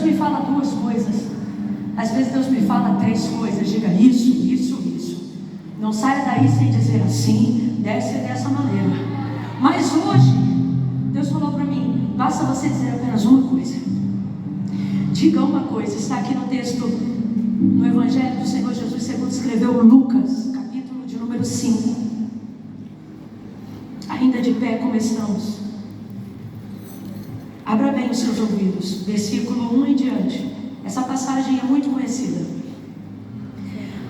me fala duas coisas, às vezes Deus me fala três coisas. Diga isso, isso, isso. Não saia daí sem dizer assim, desce dessa maneira. Mas hoje, Deus falou para mim, basta você dizer apenas uma coisa. Diga uma coisa, está aqui no texto, no Evangelho do Senhor Jesus, segundo escreveu Lucas, capítulo de número 5. Ainda de pé como estamos. Abra bem os seus ouvidos, versículo 1 em diante. Essa passagem é muito conhecida.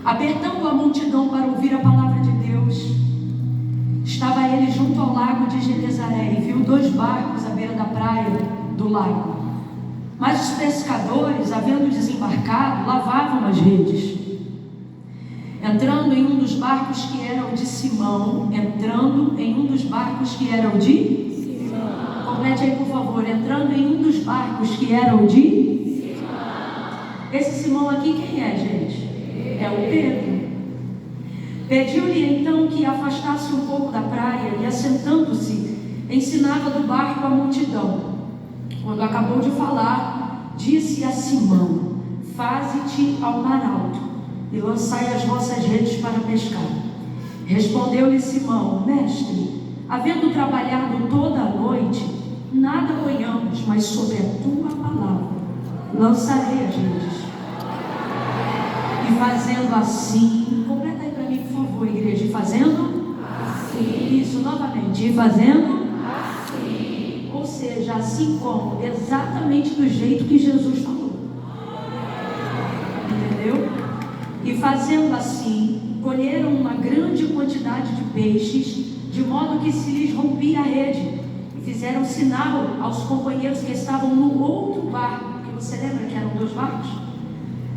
Apertando a multidão para ouvir a palavra de Deus, estava ele junto ao lago de Genezaré e viu 2 barcos à beira da praia do lago. Mas os pescadores, havendo desembarcado, lavavam as redes. Entrando em um dos barcos que era o de Simão, complete aí por favor, entrando em um dos barcos que era o de Simão. Esse Simão aqui quem é, gente? É o Pedro. Pediu-lhe então que afastasse um pouco da praia e, assentando-se, ensinava do barco a multidão. Quando acabou de falar, disse a Simão: faze-te ao mar alto e lançai as vossas redes para pescar. Respondeu-lhe Simão: mestre, havendo trabalhado toda a noite, nada apanhamos, mas sobre a tua palavra lançarei as redes. E fazendo assim, completa aí para mim por favor, igreja, e fazendo assim. Isso, novamente, e fazendo assim. Ou seja, assim como, exatamente do jeito que Jesus falou. Entendeu? E fazendo assim, colheram uma grande quantidade de peixes, de modo que se lhes rompia a rede. E fizeram sinal aos companheiros que estavam no outro barco, que você lembra que eram 2 barcos?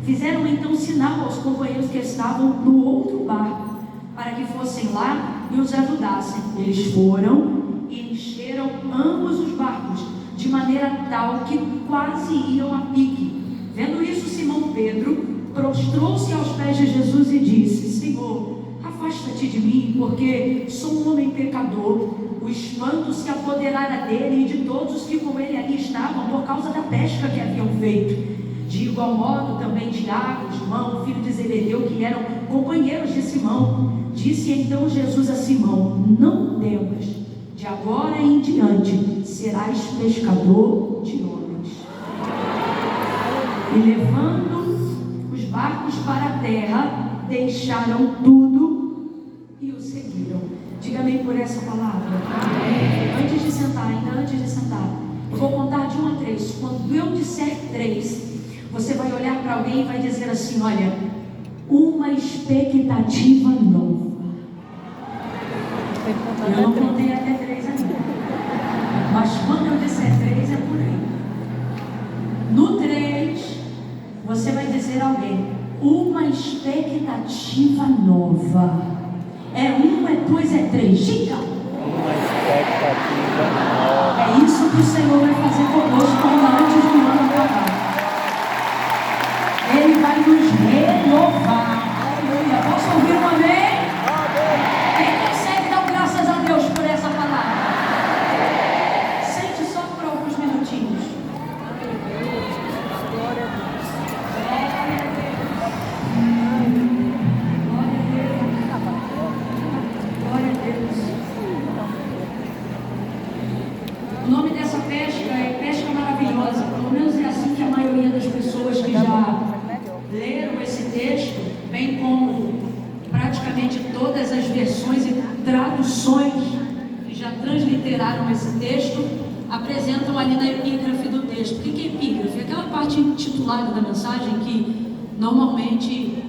Fizeram então sinal aos companheiros que estavam no outro barco, para que fossem lá e os ajudassem. Eles foram e encheram ambos os barcos, de maneira tal que quase iam a pique. Vendo isso, Simão Pedro prostrou-se aos pés de Jesus e disse: Senhor, afasta-te de mim, porque sou um homem pecador. O espanto se apoderara dele e de todos os que com ele ali estavam, por causa da pesca que haviam feito. De igual modo também Tiago, João, filho de Zebedeu, que eram companheiros de Simão. Disse então Jesus a Simão: não temas, de agora em diante serás pescador de homens. E levando os barcos para a terra, deixaram tudo e o seguiram. Diga-me por essa palavra. Amém. Antes de sentar, eu vou contar de 1 a 3. Quando eu disser 3, você vai olhar para alguém e vai dizer assim: olha, uma expectativa nova. Eu não contei até 3 ainda, mas quando eu disser 3 é por aí. No 3, você vai dizer a alguém: uma expectativa nova. É 1, é 2, é 3. Diga. Uma expectativa nova. É isso que o Senhor vai fazer conosco antes do ano acabar. Ele vai nos renovar. Aleluia. Posso ouvir um amém? Quem consegue dar graças a Deus por essa palavra? Sente só por alguns minutinhos. Glória a Deus. Glória a Deus. O nome dessa pesca é pesca maravilhosa. Pelo menos é assim que a maioria das pessoas que já leram esse texto, bem como praticamente todas as versões e traduções que já transliteraram esse texto, apresentam ali na epígrafe do texto. O que é epígrafe? É aquela parte intitulada da mensagem que normalmente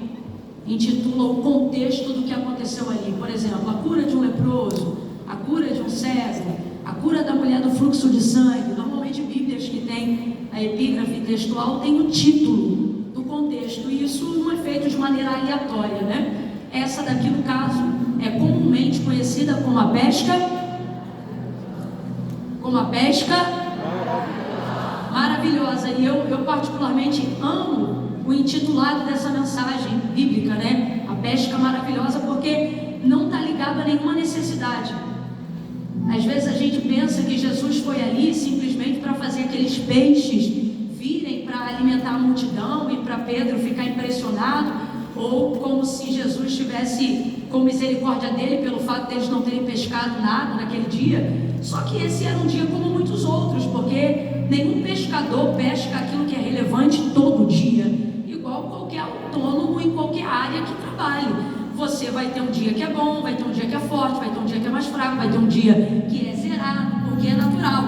intitula o contexto do que aconteceu ali. Por exemplo, a cura de um leproso, a cura de um cego, a cura da mulher do fluxo de sangue. Normalmente Bíblias que têm a epígrafe textual têm o título do contexto, e isso não é feito de maneira aleatória, né? Essa daqui, no caso, é comumente conhecida como a pesca maravilhosa. E eu particularmente amo o intitulado dessa mensagem bíblica, né? A pesca maravilhosa, porque não está ligado a nenhuma necessidade. Às vezes a gente pensa que Jesus foi ali simplesmente para fazer aqueles peixes virem para alimentar a multidão e para Pedro ficar impressionado, ou como se Jesus tivesse com misericórdia dele pelo fato deles não terem pescado nada naquele dia. Só que esse era um dia como muitos outros, porque nenhum pescador pesca aquilo que é relevante todo dia, igual qualquer autônomo em qualquer área que trabalhe. Você vai ter um dia que é bom, vai ter um dia que é forte, vai ter um dia que é mais fraco, vai ter um dia que é zerado, porque é natural.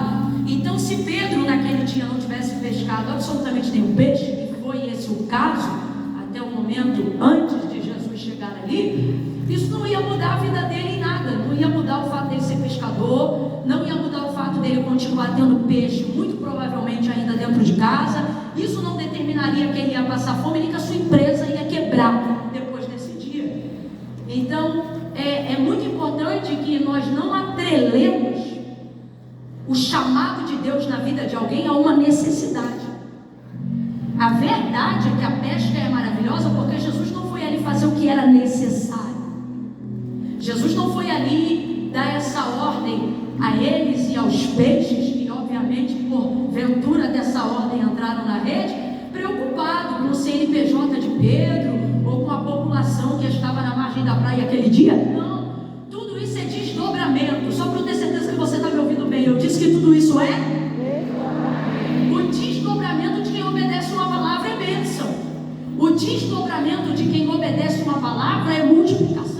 Então, se Pedro naquele dia não tivesse pescado absolutamente nenhum peixe, e foi esse o caso, até o momento antes de Jesus chegar ali, isso não ia mudar a vida dele em nada, não ia mudar o fato dele ser pescador, não ia mudar o fato dele continuar tendo peixe, muito provavelmente ainda dentro de casa. Isso não determinaria que ele ia passar fome, nem que a sua empresa ia quebrar depois desse dia. Então, é muito importante que nós não atrelemos o chamado de Deus na vida de alguém a uma necessidade. A verdade é que a pesca é maravilhosa porque Jesus não foi ali fazer o que era necessário. Jesus não foi ali dar essa ordem a eles e aos peixes, que obviamente por ventura dessa ordem entraram na rede, preocupado com o CNPJ de Pedro ou com a população que estava na margem da praia aquele dia. Não, tudo isso é desdobramento. Só para eu ter certeza que você está me ouvindo bem, eu disse que tudo isso é o desdobramento de quem obedece uma palavra é bênção. O desdobramento de quem obedece uma palavra é multiplicação.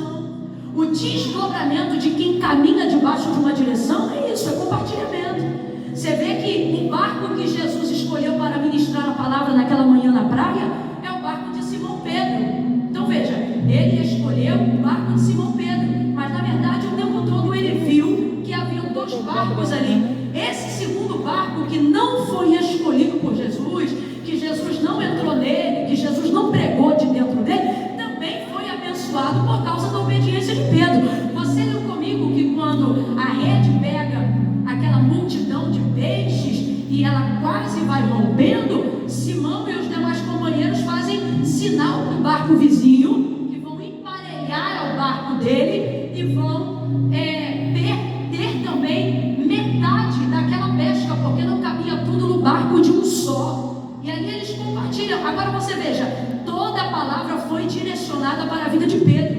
O desdobramento de quem caminha debaixo de uma direção é isso, é compartilhamento. Você vê que o barco que Jesus escolheu para ministrar a palavra naquela manhã na praia é o barco de Simão Pedro. Então veja, ele escolheu o barco de Simão Pedro, mas na verdade o tempo todo ele viu que haviam dois barcos ali. Esse segundo barco que não foi escolhido por Jesus, que Jesus não entrou nele, que Jesus não pregou de dentro dele, também foi abençoado por causa da obediência de Pedro. Você leu comigo que quando a rede pega aquela multidão de peixes e ela quase vai rompendo, Simão e os demais companheiros fazem sinal para o barco vizinho, que vão emparelhar ao barco dele e vão ter também metade daquela pesca, porque não cabia tudo no barco de um só. E ali eles compartilham. Agora você veja, toda a palavra foi direcionada para a vida de Pedro.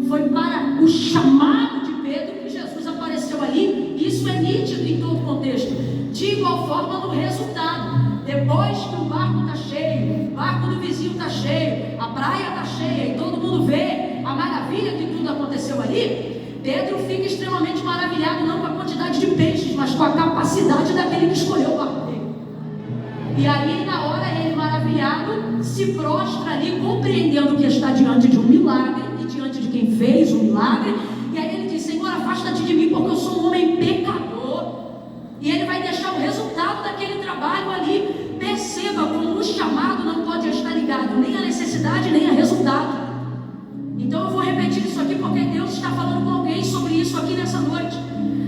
Foi para o chamado de Pedro que Jesus apareceu ali. Isso é nítido em todo o contexto. De igual forma no resultado. Depois que o barco está cheio, o barco do vizinho está cheio, a praia está cheia e todo mundo vê a maravilha que tudo aconteceu ali, Pedro fica extremamente maravilhado, não com a quantidade de peixes, mas com a capacidade daquele que escolheu o barco dele. E aí, na hora, ele maravilhado se prostra ali, compreendendo que está diante de um milagre e diante de quem fez o milagre. E aí ele diz: Senhor, afasta-te de mim, porque eu sou um homem pecador. E ele vai deixar o resultado daquele trabalho ali. Perceba como o chamado não pode estar ligado nem à necessidade, nem a resultado. Então eu vou repetir isso aqui porque Deus está falando com alguém sobre isso aqui nessa noite.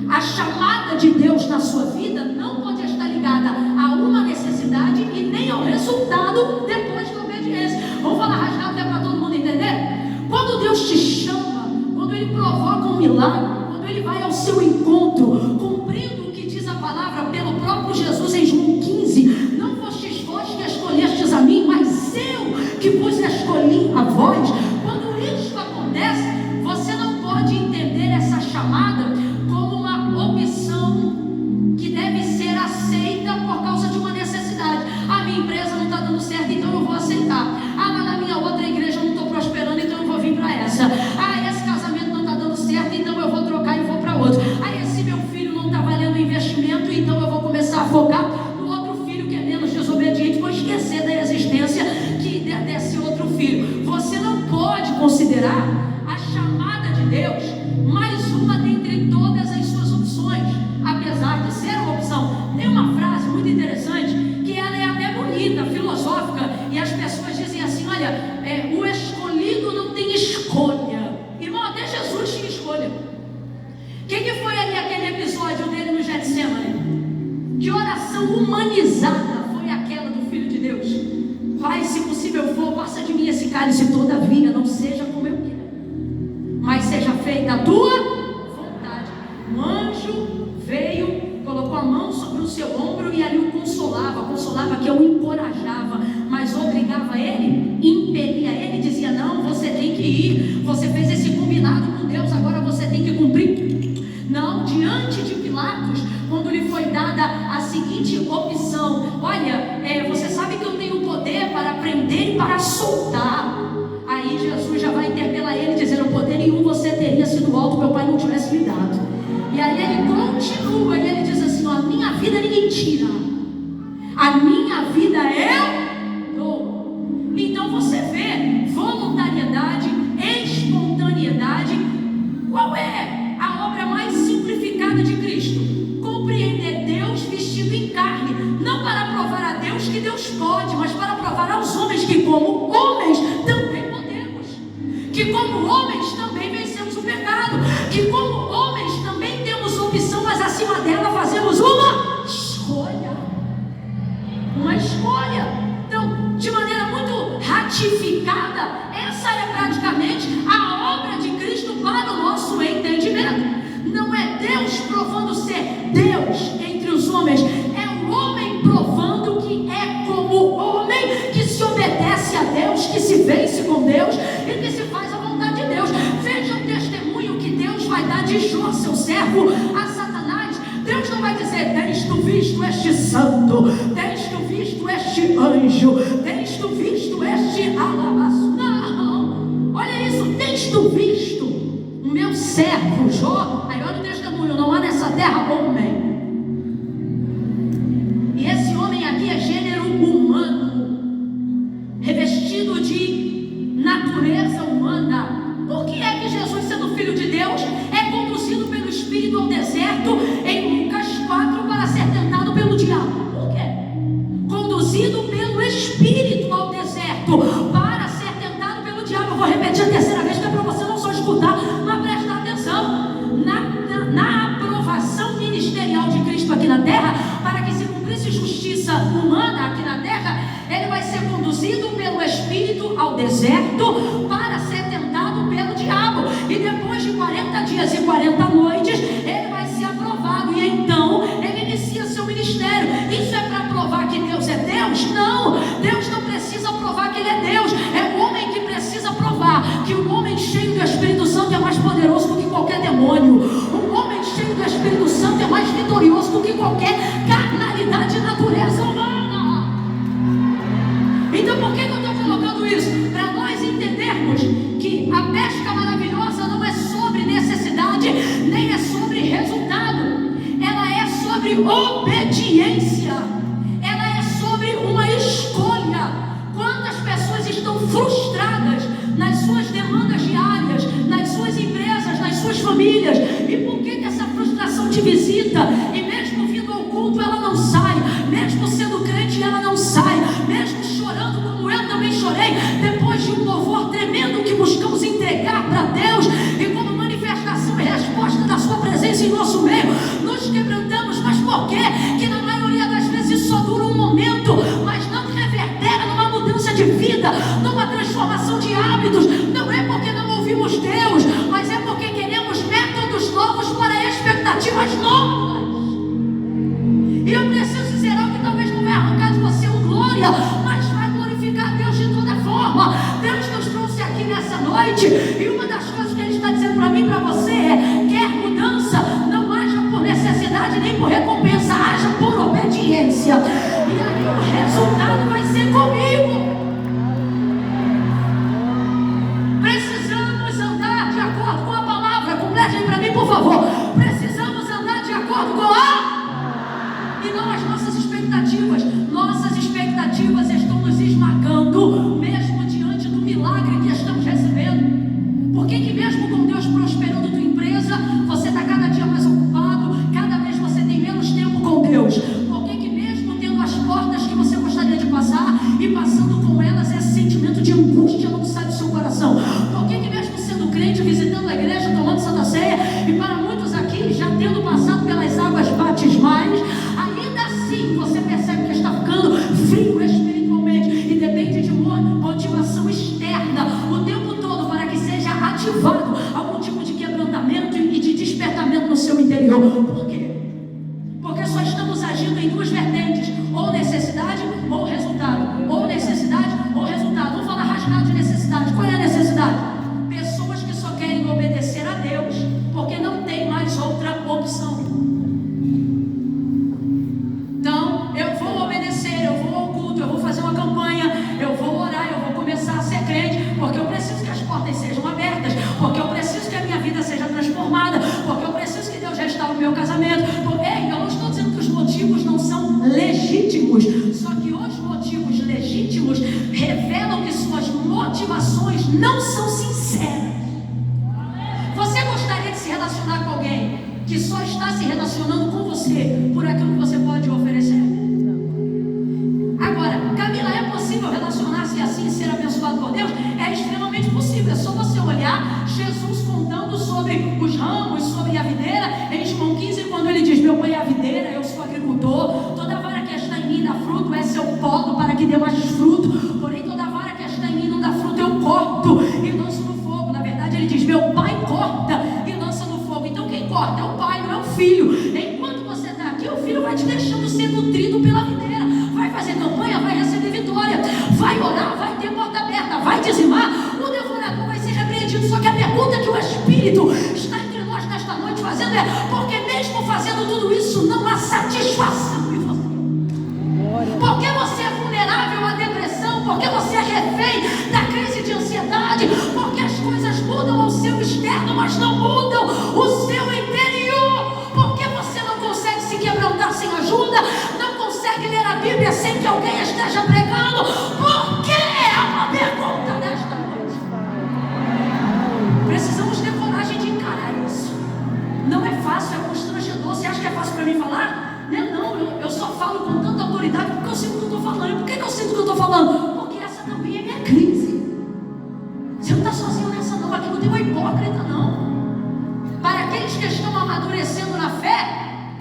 A chamada de Deus na sua vida não pode estar ligada a uma necessidade e nem ao resultado depois da obediência. Vamos falar rasgado que é para todo mundo entender? Quando Deus te chama, quando Ele provoca um milagre, quando Ele vai ao seu encontro, cumprindo o que diz a palavra pelo próprio Jesus em João 15, não fostes vós que escolhestes a mim, mas eu que vos escolhi a vós. Quando isso acontece, você não pode entender essa chamada como uma opção que deve ser aceita por causa de uma necessidade. A minha empresa não está dando certo, então eu vou aceitar. Ah, mas na minha outra igreja eu não estou prosperando, então eu vou vir para essa. Ah, esse casamento não está dando certo, então eu vou trocar e vou para outro. Ah, esse meu filho não está valendo investimento, então eu vou começar a focar no outro filho que é menos desobediente, vou esquecer da existência desse outro filho. Você não pode considerar a chamada de Deus mais uma dentre todas as suas opções, apesar de ser uma opção. Tem uma frase muito interessante que ela é até bonita, filosófica, e as pessoas dizem assim: olha, o escolhido não tem escolha. Irmão, até Jesus tinha escolha. O que foi ali aquele episódio dele no Getsemane? Que oração humanizada foi aquela do Filho de Deus? Pai, se possível for, passa de mim esse cálice, todavia não seja como eu quero, mas seja feita a tua vontade. Um anjo veio, colocou colocou a mão sobre o seu ombro e ali o consolava, que o encorajava, mas obrigava ele, impelia ele, dizia: não, você tem que ir, você fez esse combinado com Deus, agora você tem que cumprir. Não, diante de Pilatos, quando lhe foi dada a seguinte opção: olha, você sabe que eu tenho poder para prender e para soltar. Aí Jesus já vai interpelar ele, dizendo: poder nenhum você teria se do alto meu pai não tivesse lhe dado. E aí ele continua, e ele diz assim: ó, a minha vida ninguém tira, a minha vida eu dou. Então você vê voluntariedade, espontaneidade. Qual é a obra mais simplificada de Cristo? Compreender Deus vestido em carne, não para provar a Deus que Deus pode, mas para provar aos homens que como homens também podemos, que como homens também vencemos o pecado, que como homens também temos opção, mas acima dela fazemos uma escolha. Então, de maneira muito ratificada, essa é praticamente a obra de Cristo para o nosso entendimento. Não é Deus provando ser Deus entre os homens, é o homem provando que é como homem, que se obedece a Deus, que se vence com Deus e que se faz a vontade de Deus. Veja o testemunho que Deus vai dar de Jó, seu servo, a Satanás. Deus não vai dizer: tens tu visto este santo, tens tu visto este anjo, tens tu visto este alabaço. Não, olha isso, tens tu visto o meu servo Jó. Aí olha o testemunho: não há nessa terra homem. E esse homem aqui é gênero humano, revestido de natureza humana. Por que é que Jesus, sendo filho de Deus, é conduzido pelo Espírito ao deserto em Lucas 4 para ser tentado pelo diabo? Por quê? Conduzido pelo Espírito ao deserto para ser tentado pelo diabo. Eu vou repetir a terceira vez, que é para você não só escutar, mas prestar atenção. Na aprovação ministerial de Cristo aqui na terra, para que se cumprisse justiça humana aqui na terra, ele vai ser conduzido pelo Espírito ao deserto para ser tentado pelo diabo. E depois de 40 dias e 40 noites, ele vai ser aprovado. E então ele inicia seu ministério. Isso é para provar que Deus é Deus? Não, Deus não precisa provar que ele é Deus. É o homem que precisa provar que o homem cheio do Espírito Santo é mais poderoso do que qualquer demônio. O homem cheio do Espírito Santo é mais vitorioso do que qualquer carnalidade de natureza humana. Então por que eu estou colocando isso? Para nós entendermos que a pesca maravilhosa não é sobre necessidade, nem é sobre resultado. Ela é sobre obediência. Ela é sobre uma escolha. Quantas pessoas estão frustradas nas suas demandas diárias, nas suas empresas, nas suas famílias? E por que essa frustração te visita? E mesmo vindo ao culto ela não sai, mesmo sendo crente ela não sai, mesmo chorando como eu também chorei, depois de um louvor tremendo que buscamos entregar para Deus, e como manifestação e resposta da sua presença em nosso meio, nos quebrantamos. Mas por quê? Que na maioria das vezes só dura um momento, mas não reverbera numa mudança de vida, numa transformação de hábitos. Não é porque não ouvimos Deus, mas é porque queremos métodos novos para expectativas novas. E eu preciso dizer algo que talvez não vai arrancar de você um glória, mas vai glorificar Deus de toda forma. Deus nos trouxe aqui nessa noite, e uma das coisas que Ele está dizendo para mim e para você é: quer mudança? Não haja por necessidade nem por recompensa, haja por obediência. E aí o resultado vai ser comigo. Precisamos andar de acordo com a palavra. Completem para mim, por favor. Precisamos andar de acordo com a... E não as nossas expectativas. Nossas expectativas estão nos esmagando, mesmo diante do milagre que estamos recebendo. Por que mesmo com Deus prosperando tua empresa, você está cada dia mais ocupado, cada vez você tem menos tempo com Deus? Por que mesmo tendo as portas que você gostaria de passar e passando com elas, esse sentimento de angústia não sai do seu coração? Por que mesmo sendo crente, visitando a igreja, tomando Santa Ceia, e para muitos aqui, já tendo passado pelas águas batismais, ainda assim você percebe que está ficando frio espiritualmente e depende de uma motivação externa o tempo todo para que seja ativado algum tipo de quebrantamento e de despertamento no seu interior? Por quê? Porque sua canal de necessidade. Qual é a necessidade? Pessoas que só querem obedecer a Deus porque não tem mais outra opção. Então, eu vou obedecer, eu vou ao culto, eu vou fazer uma campanha, eu vou orar, eu vou começar a ser crente, porque eu preciso que as portas sejam abertas, porque eu preciso que a minha vida seja transformada, porque eu preciso que Deus restaure o meu casamento. Ei, eu não estou dizendo que os motivos não são legítimos, só que os motivos legítimos revelam que suas motivações não são sinceras. Você gostaria de se relacionar com alguém que só está se relacionando com você por aquilo que você pode oferecer? Agora, Camila, é possível relacionar-se assim e ser abençoado por Deus? É extremamente possível. É só você olhar Jesus contando sobre os ramos, sobre a videira, em João 15, quando ele diz: meu pai é a videira, eu sou agricultor, toda vara que está em mim dá fruto, esse eu podo para que dê mais fruto, porém toda vara que está em mim não dá fruto, eu corto e lanço no fogo. Na verdade ele diz: meu pai corta e lança no fogo. Então quem corta é o pai, não é o filho. Enquanto você está aqui, o filho vai te deixando ser nutrido pela videira, vai fazer campanha, vai receber vitória, vai orar, vai ter porta aberta, vai dizimar, o devorador vai ser repreendido. Só que a pergunta que o Espírito está entre nós nesta noite fazendo é: porque mesmo fazendo tudo isso não há satisfação em você? Porque você é vulnerável à depressão, porque você é refém da crise de ansiedade, porque as coisas mudam ao seu externo, mas não mudam o seu interior, porque você não consegue se quebrantar sem ajuda, não consegue ler a Bíblia sem que alguém esteja pregando. Por que é uma pergunta desta noite? Precisamos ter coragem de encarar isso. Não é fácil, é constrangedor. Você acha que é fácil para mim falar? Não, eu só falo com tanta autoridade porque eu sinto o que eu estou falando. Por que eu sinto o que eu estou falando? Porque essa também é minha crise. Você não está sozinho nessa não, aqui não tem uma hipócrita não. Para aqueles que estão amadurecendo na fé,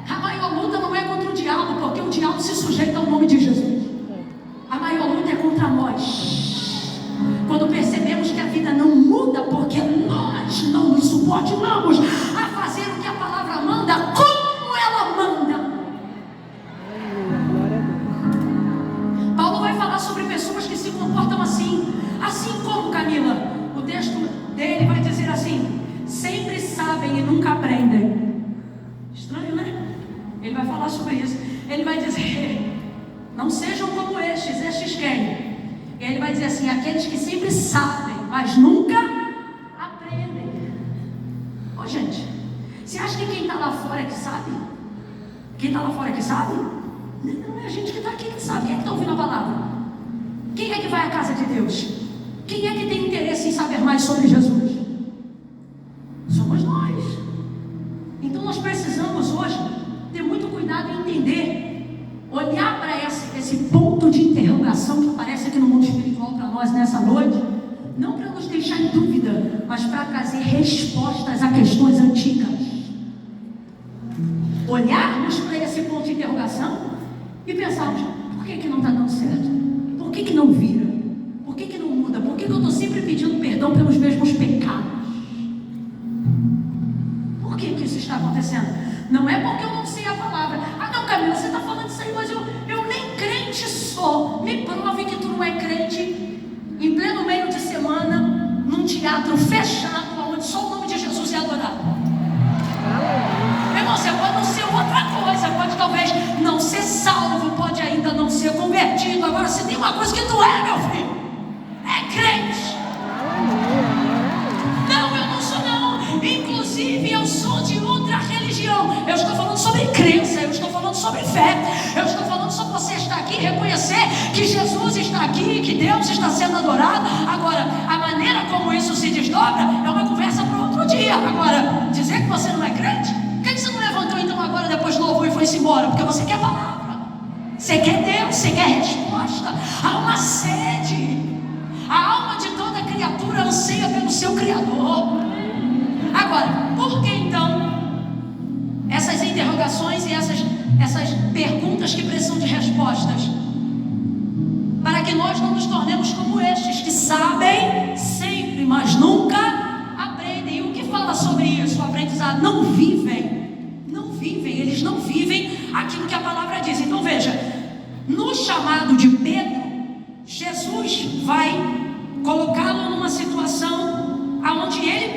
a maior luta não é contra o diabo, porque o diabo se sujeita ao nome de Jesus. A maior luta é contra nós. Quando percebemos que a vida não muda porque nós não nos subordinamos a fazer o que a palavra manda, como ela manda. Paulo vai falar sobre pessoas que se comportam assim como Camila. O texto dele vai dizer assim: sempre sabem e nunca aprendem. Estranho, né? Ele vai falar sobre isso. Ele vai dizer: não sejam como estes quem? E ele vai dizer assim: aqueles que sempre sabem, mas nunca aprendem. Ô gente, você acha que quem está lá fora é que sabe? Quem está lá fora é que sabe? Não é a gente que está aqui que sabe. Quem é que está ouvindo a palavra? Quem é que vai à casa de Deus? Quem é que tem interesse em saber mais sobre Jesus? Somos nós. Então nós precisamos hoje ter muito cuidado em entender, olhar para esse ponto de interrogação que aparece aqui no mundo espiritual para nós nessa noite, não para nos deixar em dúvida, mas para trazer respostas a questões antigas. Olharmos para esse ponto de interrogação e pensarmos: por que não está dando certo? Por que não vira? Por que não muda? Por que eu estou sempre pedindo perdão pelos mesmos pecados? Por que isso está acontecendo? Não é porque eu não sei a palavra. Ah não, Camila, você está falando isso aí, mas eu nem crente sou. Me prove que tu não é crente em pleno meio de semana, num teatro fechado, onde só o nome de Jesus é adorado. Irmão, você pode não ser outra coisa, pode talvez não ser salvo, pode ainda não ser convertido. Agora, se tem uma coisa que tu é, meu filho, é crente. Não, eu não sou não. Inclusive, eu sou de outra religião. Eu estou falando sobre crença, eu estou falando sobre fé. Eu estou falando sobre você estar aqui, reconhecer que Jesus está aqui, que Deus está sendo adorado. Agora, a maneira como isso se desdobra é uma conversa para outro dia. Agora, dizer que você não é crente, por que você não levantou então agora, depois do louvor, e foi-se embora? Porque você quer palavra, você quer Deus, você quer resposta. Há uma sede. A alma de toda criatura anseia pelo seu Criador. Agora, por que então essas interrogações e essas perguntas que precisam de respostas? Para que nós não nos tornemos como estes, que sabem sempre, mas nunca aprendem. E o que fala sobre isso? O aprendizado. Não vivem, eles não vivem aquilo que a palavra diz. Então veja, no chamado de Pedro, Jesus vai colocar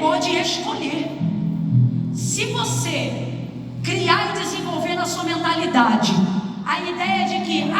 pode escolher. Se você criar e desenvolver na sua mentalidade a ideia de que,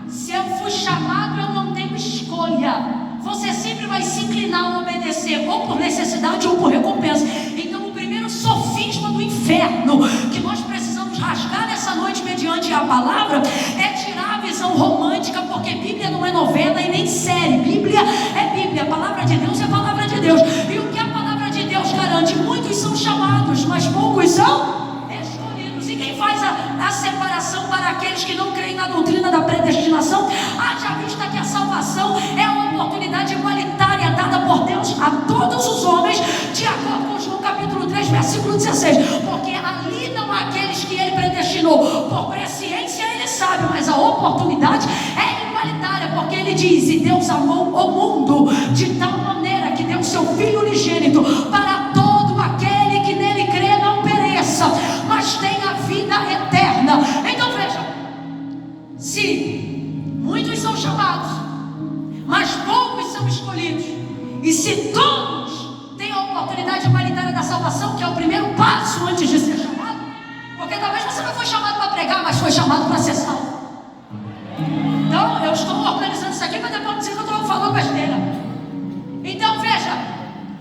se eu fui chamado, eu não tenho escolha, você sempre vai se inclinar a obedecer, ou por necessidade ou por recompensa. Então o primeiro sofisma do inferno que nós precisamos rasgar nessa noite mediante a palavra é tirar a visão romântica, porque Bíblia não é novela e nem série. Bíblia é Bíblia, a palavra de Deus é a palavra de Deus. E o que a palavra de Deus garante? Muitos são chamados, mas poucos são escolhidos. E quem faz a separação para aqueles que não creem na doutrina da predestinação? Haja vista que a salvação é uma oportunidade igualitária dada por Deus a todos os homens, de acordo com João capítulo 3, versículo 16. Porque ali não há aqueles que ele predestinou, por presciência ele sabe, mas a oportunidade é igualitária, porque ele diz: e Deus amou o mundo de tal maneira que deu seu Filho unigênito, para todo aquele que nele crê não pereça, mas tenha vida eterna. Então veja, se muitos são chamados, mas poucos são escolhidos, e se todos têm a oportunidade igualitária da salvação, que é o primeiro passo antes de ser chamado, porque talvez você não foi chamado para pregar, mas foi chamado para ser salvo. Então eu estou organizando isso aqui, mas depois não sei que eu estou falando besteira. Então veja,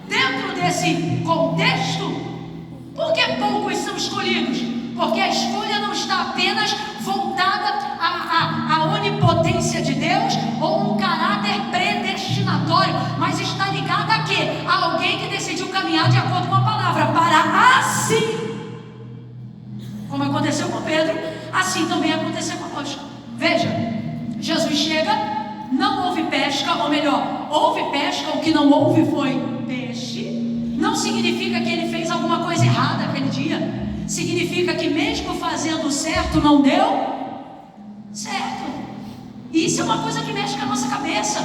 dentro desse contexto, por que poucos são escolhidos? Porque a escolha não está apenas voltada à onipotência de Deus ou um caráter predestinatório, mas está ligada a quê? A alguém que decidiu caminhar de acordo com a palavra, para assim, como aconteceu com Pedro, assim também aconteceu conosco. Veja, Jesus chega, não houve pesca, ou melhor, houve pesca, o que não houve foi peixe. Não significa que ele fez alguma coisa errada aquele dia. Significa que mesmo fazendo certo, não deu certo. E isso é uma coisa que mexe com a nossa cabeça.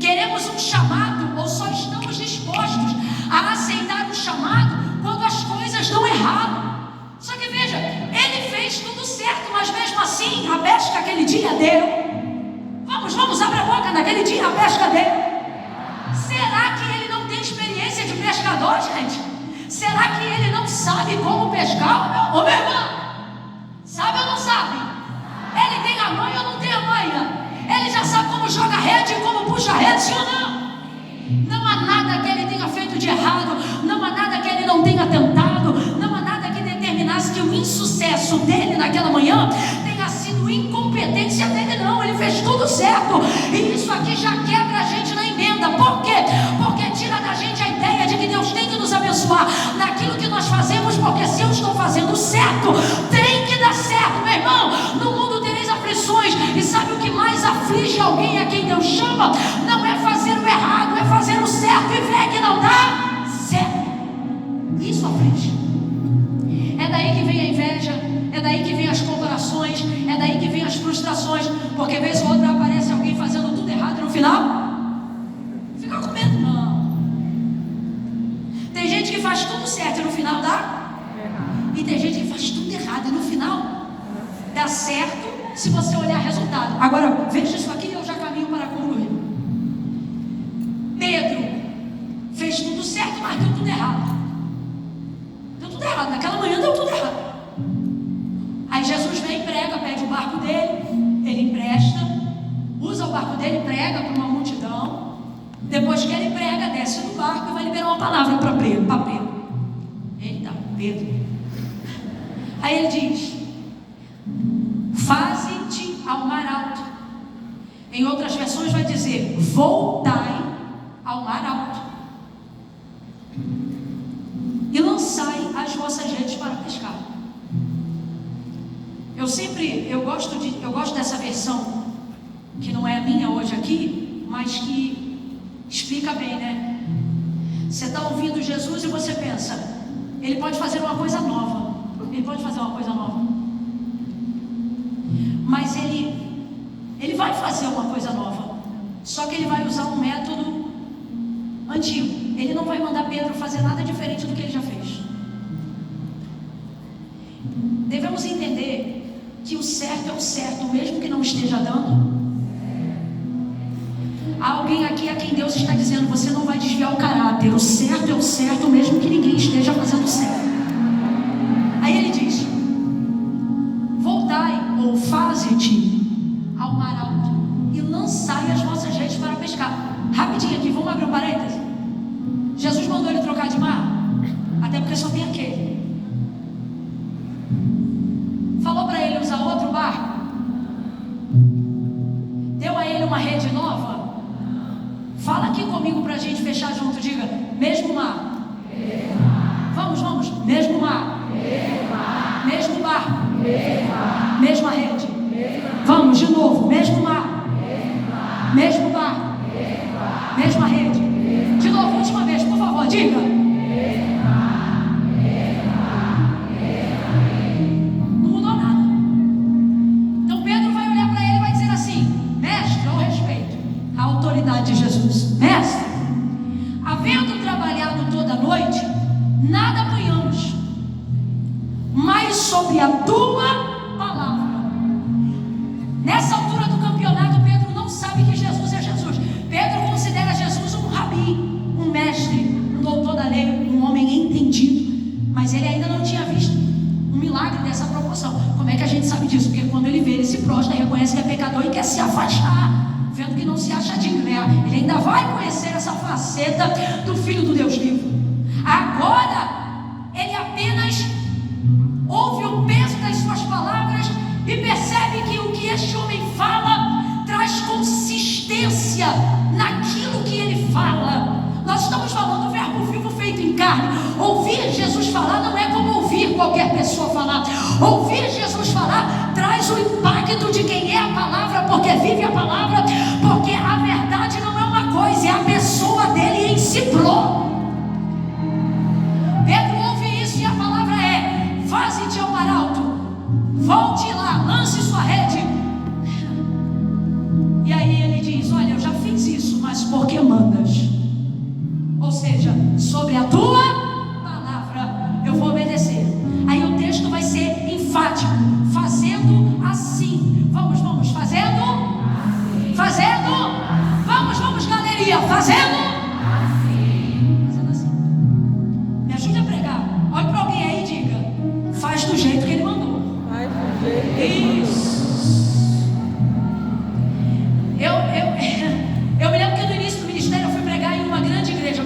Queremos um chamado, ou só estamos dispostos a aceitar um chamado quando as coisas dão errado. Só que veja, ele fez tudo certo, mas mesmo assim a pesca aquele dia deu. Vamos, abre a boca, naquele dia a pesca deu. Será que ele não tem experiência de pescador, gente? Será que ele não sabe como pescar? Ô meu irmão, sabe ou não sabe? Ele tem a manha ou não tem a manha? Ele já sabe como joga rede e como puxa rede, sim ou não? Não há nada que ele tenha feito de errado, não há nada que ele não tenha tentado, não há nada que determinasse que o insucesso dele naquela manhã tenha sido incompetência dele, não. Ele fez tudo certo. E isso aqui já quebra a gente na emenda. Por quê? Porque tira da gente a ideia de que Deus tem que nos abençoar naquilo que nós fazemos, porque se eu estou fazendo certo, tem que dar certo, meu irmão. No mundo tereis aflições, e sabe o que mais aflige alguém a quem Deus chama? Não é fazer o errado, é fazer o certo e ver que não dá certo. Isso aflige. É daí que vem a inveja, é daí que vem as comparações, é daí que vem as frustrações, porque vez ou outra aparece alguém fazendo tudo errado e no final fica com medo. Não. Tem gente que faz tudo certo e no final dá errado. E tem gente que faz tudo errado e no final dá certo, se você olhar o resultado. Agora veja isso aqui e eu já caminho para concluir. Pedro fez tudo certo, mas deu tudo errado. Deu tudo errado, naquela manhã deu tudo errado. Aí Jesus vem, prega, pede o barco dele, ele empresta, usa o barco dele, prega para uma multidão. Depois que ele prega, desce do barco e vai liberar uma palavra para Pedro. Eita, Pedro. Aí ele diz: faze-te ao mar alto. Em outras versões vai dizer: voltai ao mar alto e lançai as vossas redes para pescar. Eu gosto dessa versão, que não é a minha hoje aqui, mas que explica bem, né? Você está ouvindo Jesus e você pensa: ele pode fazer uma coisa nova, ele pode fazer uma coisa nova, mas ele vai fazer uma coisa nova, só que ele vai usar um método antigo. Ele não vai mandar Pedro fazer nada diferente do que ele já fez. Devemos entender que o certo é o certo, mesmo que não esteja dando. Há alguém aqui a quem Deus está dizendo: você não vai desviar o caráter, o certo é o certo, mesmo que ninguém esteja fazendo certo. Aí ele diz: voltai ou faze-te ao mar alto e lançai as vossas redes para pescar. Rapidinho aqui, vamos abrir um parêntese. Jesus mandou ele trocar de mar, até porque só tem aquele. Falou para ele usar outro barco, deu a ele uma rede nova. Fala aqui comigo para a gente fechar junto, diga: mesmo mar. Vamos, mesmo mar. Mesmo barco. Mesma rede. Vamos de novo, mesmo mar. Mesmo barco. Mesma rede. De novo, última vez, por favor, diga. Não mudou nada. Então Pedro vai olhar para ele e vai dizer assim: mestre, ao respeito, a autoridade de Jesus, mestre, havendo trabalhado toda a noite, nada apanhamos, mas sobre a tua palavra. Nessa altura do campeonato, Pedro não sabe que Jesus é Jesus. Pedro considera Jesus um rabi, um mestre, um doutor da lei, um homem entendido, mas ele ainda não tinha visto um milagre dessa proporção. Como é que a gente sabe disso? Porque quando ele vê, ele se prostra, reconhece que é pecador e quer se afastar, vendo que não se acha digno, né? Ele ainda vai conhecer essa faceta do Filho do Deus vivo. Agora, ele apenas ouve o peso das suas palavras e percebe que o que este homem fala traz consistência naquilo que ele fala. Nós estamos falando do verbo vivo feito em carne. Ouvir Jesus falar não é como ouvir qualquer pessoa falar. Ouvir Jesus falar traz o impacto de quem é a palavra, porque vive a palavra, porque a verdade não é uma coisa, é a pessoa dele em si próprio. Pedro ouve isso e a palavra é: faze-te ao mar alto, volte lá, lance sua rede. E aí ele diz: olha, eu já fiz isso, mas por que mandas? Ou seja, sobre a tua palavra eu vou obedecer. Aí o texto vai ser enfático: fazendo assim. Vamos, fazendo assim. Fazendo vamos, galeria, fazendo assim. Me ajude a pregar. Olhe para alguém aí e diga: faz do jeito que ele mandou. Faz do jeito que ele mandou. Isso. Eu me lembro que no início do ministério eu fui pregar em uma grande igreja,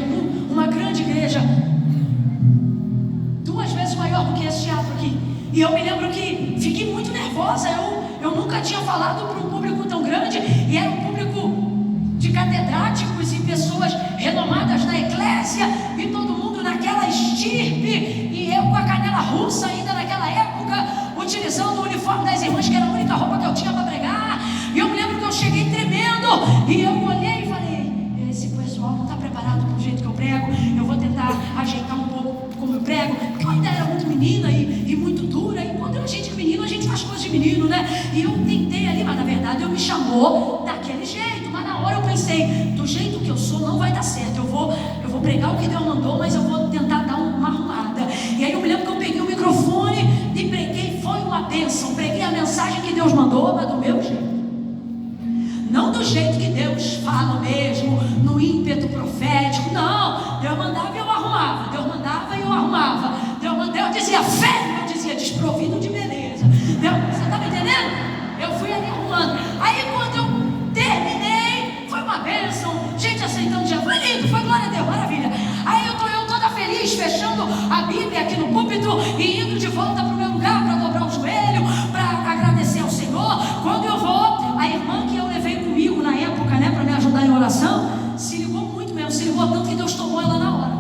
2 vezes maior do que esse teatro aqui. E eu me lembro que fiquei muito nervosa. Eu nunca tinha falado para um público tão grande, e era um público de catedráticos e pessoas renomadas na eclésia, e todo mundo naquela estirpe, e eu com a canela russa ainda naquela época, utilizando o uniforme das irmãs, que era a única roupa que eu tinha para pregar. E eu me lembro que eu cheguei tremendo, e eu olhei e falei: esse pessoal não está preparado para o jeito que eu prego. Eu vou tentar ajeitar um pouco como eu prego, porque eu ainda era muito menina e muito dura, e quando a gente é menino, a gente faz coisas de menino, né? E eu tentei ali, mas na verdade eu me chamou daquele jeito. Mas na hora eu pensei: do jeito que eu sou não vai dar certo. Eu vou pregar o que Deus mandou, mas eu vou tentar dar uma arrumada. E aí eu me lembro que eu peguei o microfone e preguei. Foi uma bênção. Preguei a mensagem que Deus mandou, mas do meu jeito, não do jeito que Deus fala mesmo, no ímpeto profético. Não, Deus mandava e eu arrumava. Deus mandava e eu arrumava. Deus dizia fé, eu dizia desprovido de beleza. Você está me entendendo? Eu fui ali arrumando. Aí quando eu terminei, foi uma bênção. Gente aceitando Jesus, foi lindo, foi glória a Deus, maravilha. Aí eu toda feliz, fechando a Bíblia aqui no púlpito e indo de volta para o meu lugar para dobrar o joelho, para agradecer ao Senhor. Quando eu vou, a irmã que eu levei comigo na época, né, para me ajudar em oração, se ligou muito mesmo, se ligou tanto que Deus tomou ela na hora.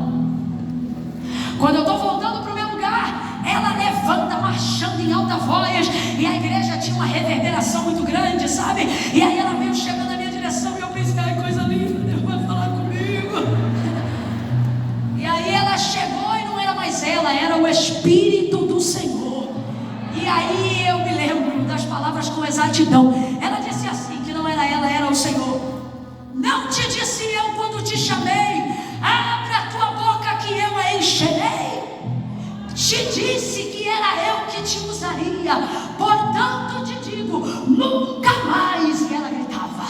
Quando eu estou voltando para o meu lugar, ela levanta marchando em alta voz, e a igreja tinha uma reverberação muito grande, sabe? E aí ela veio chegando na minha direção e eu pensei: ai, coisa linda, Deus vai falar comigo. E aí ela chegou e não era mais ela, era o Espírito do Senhor. E aí eu me lembro das palavras com exatidão. Ela disse assim, que não era ela, era o Senhor: não te disse eu quando te chamei, abra a tua boca que eu a encherei? Te disse que era eu que te usaria, portanto te digo, nunca mais. E ela gritava: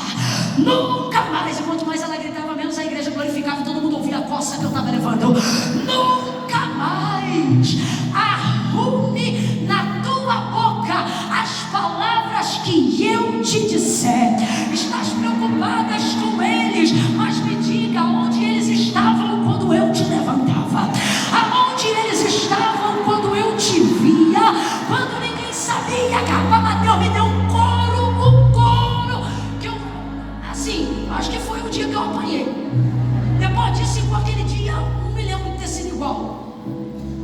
nunca mais. E quanto mais ela gritava, menos a igual.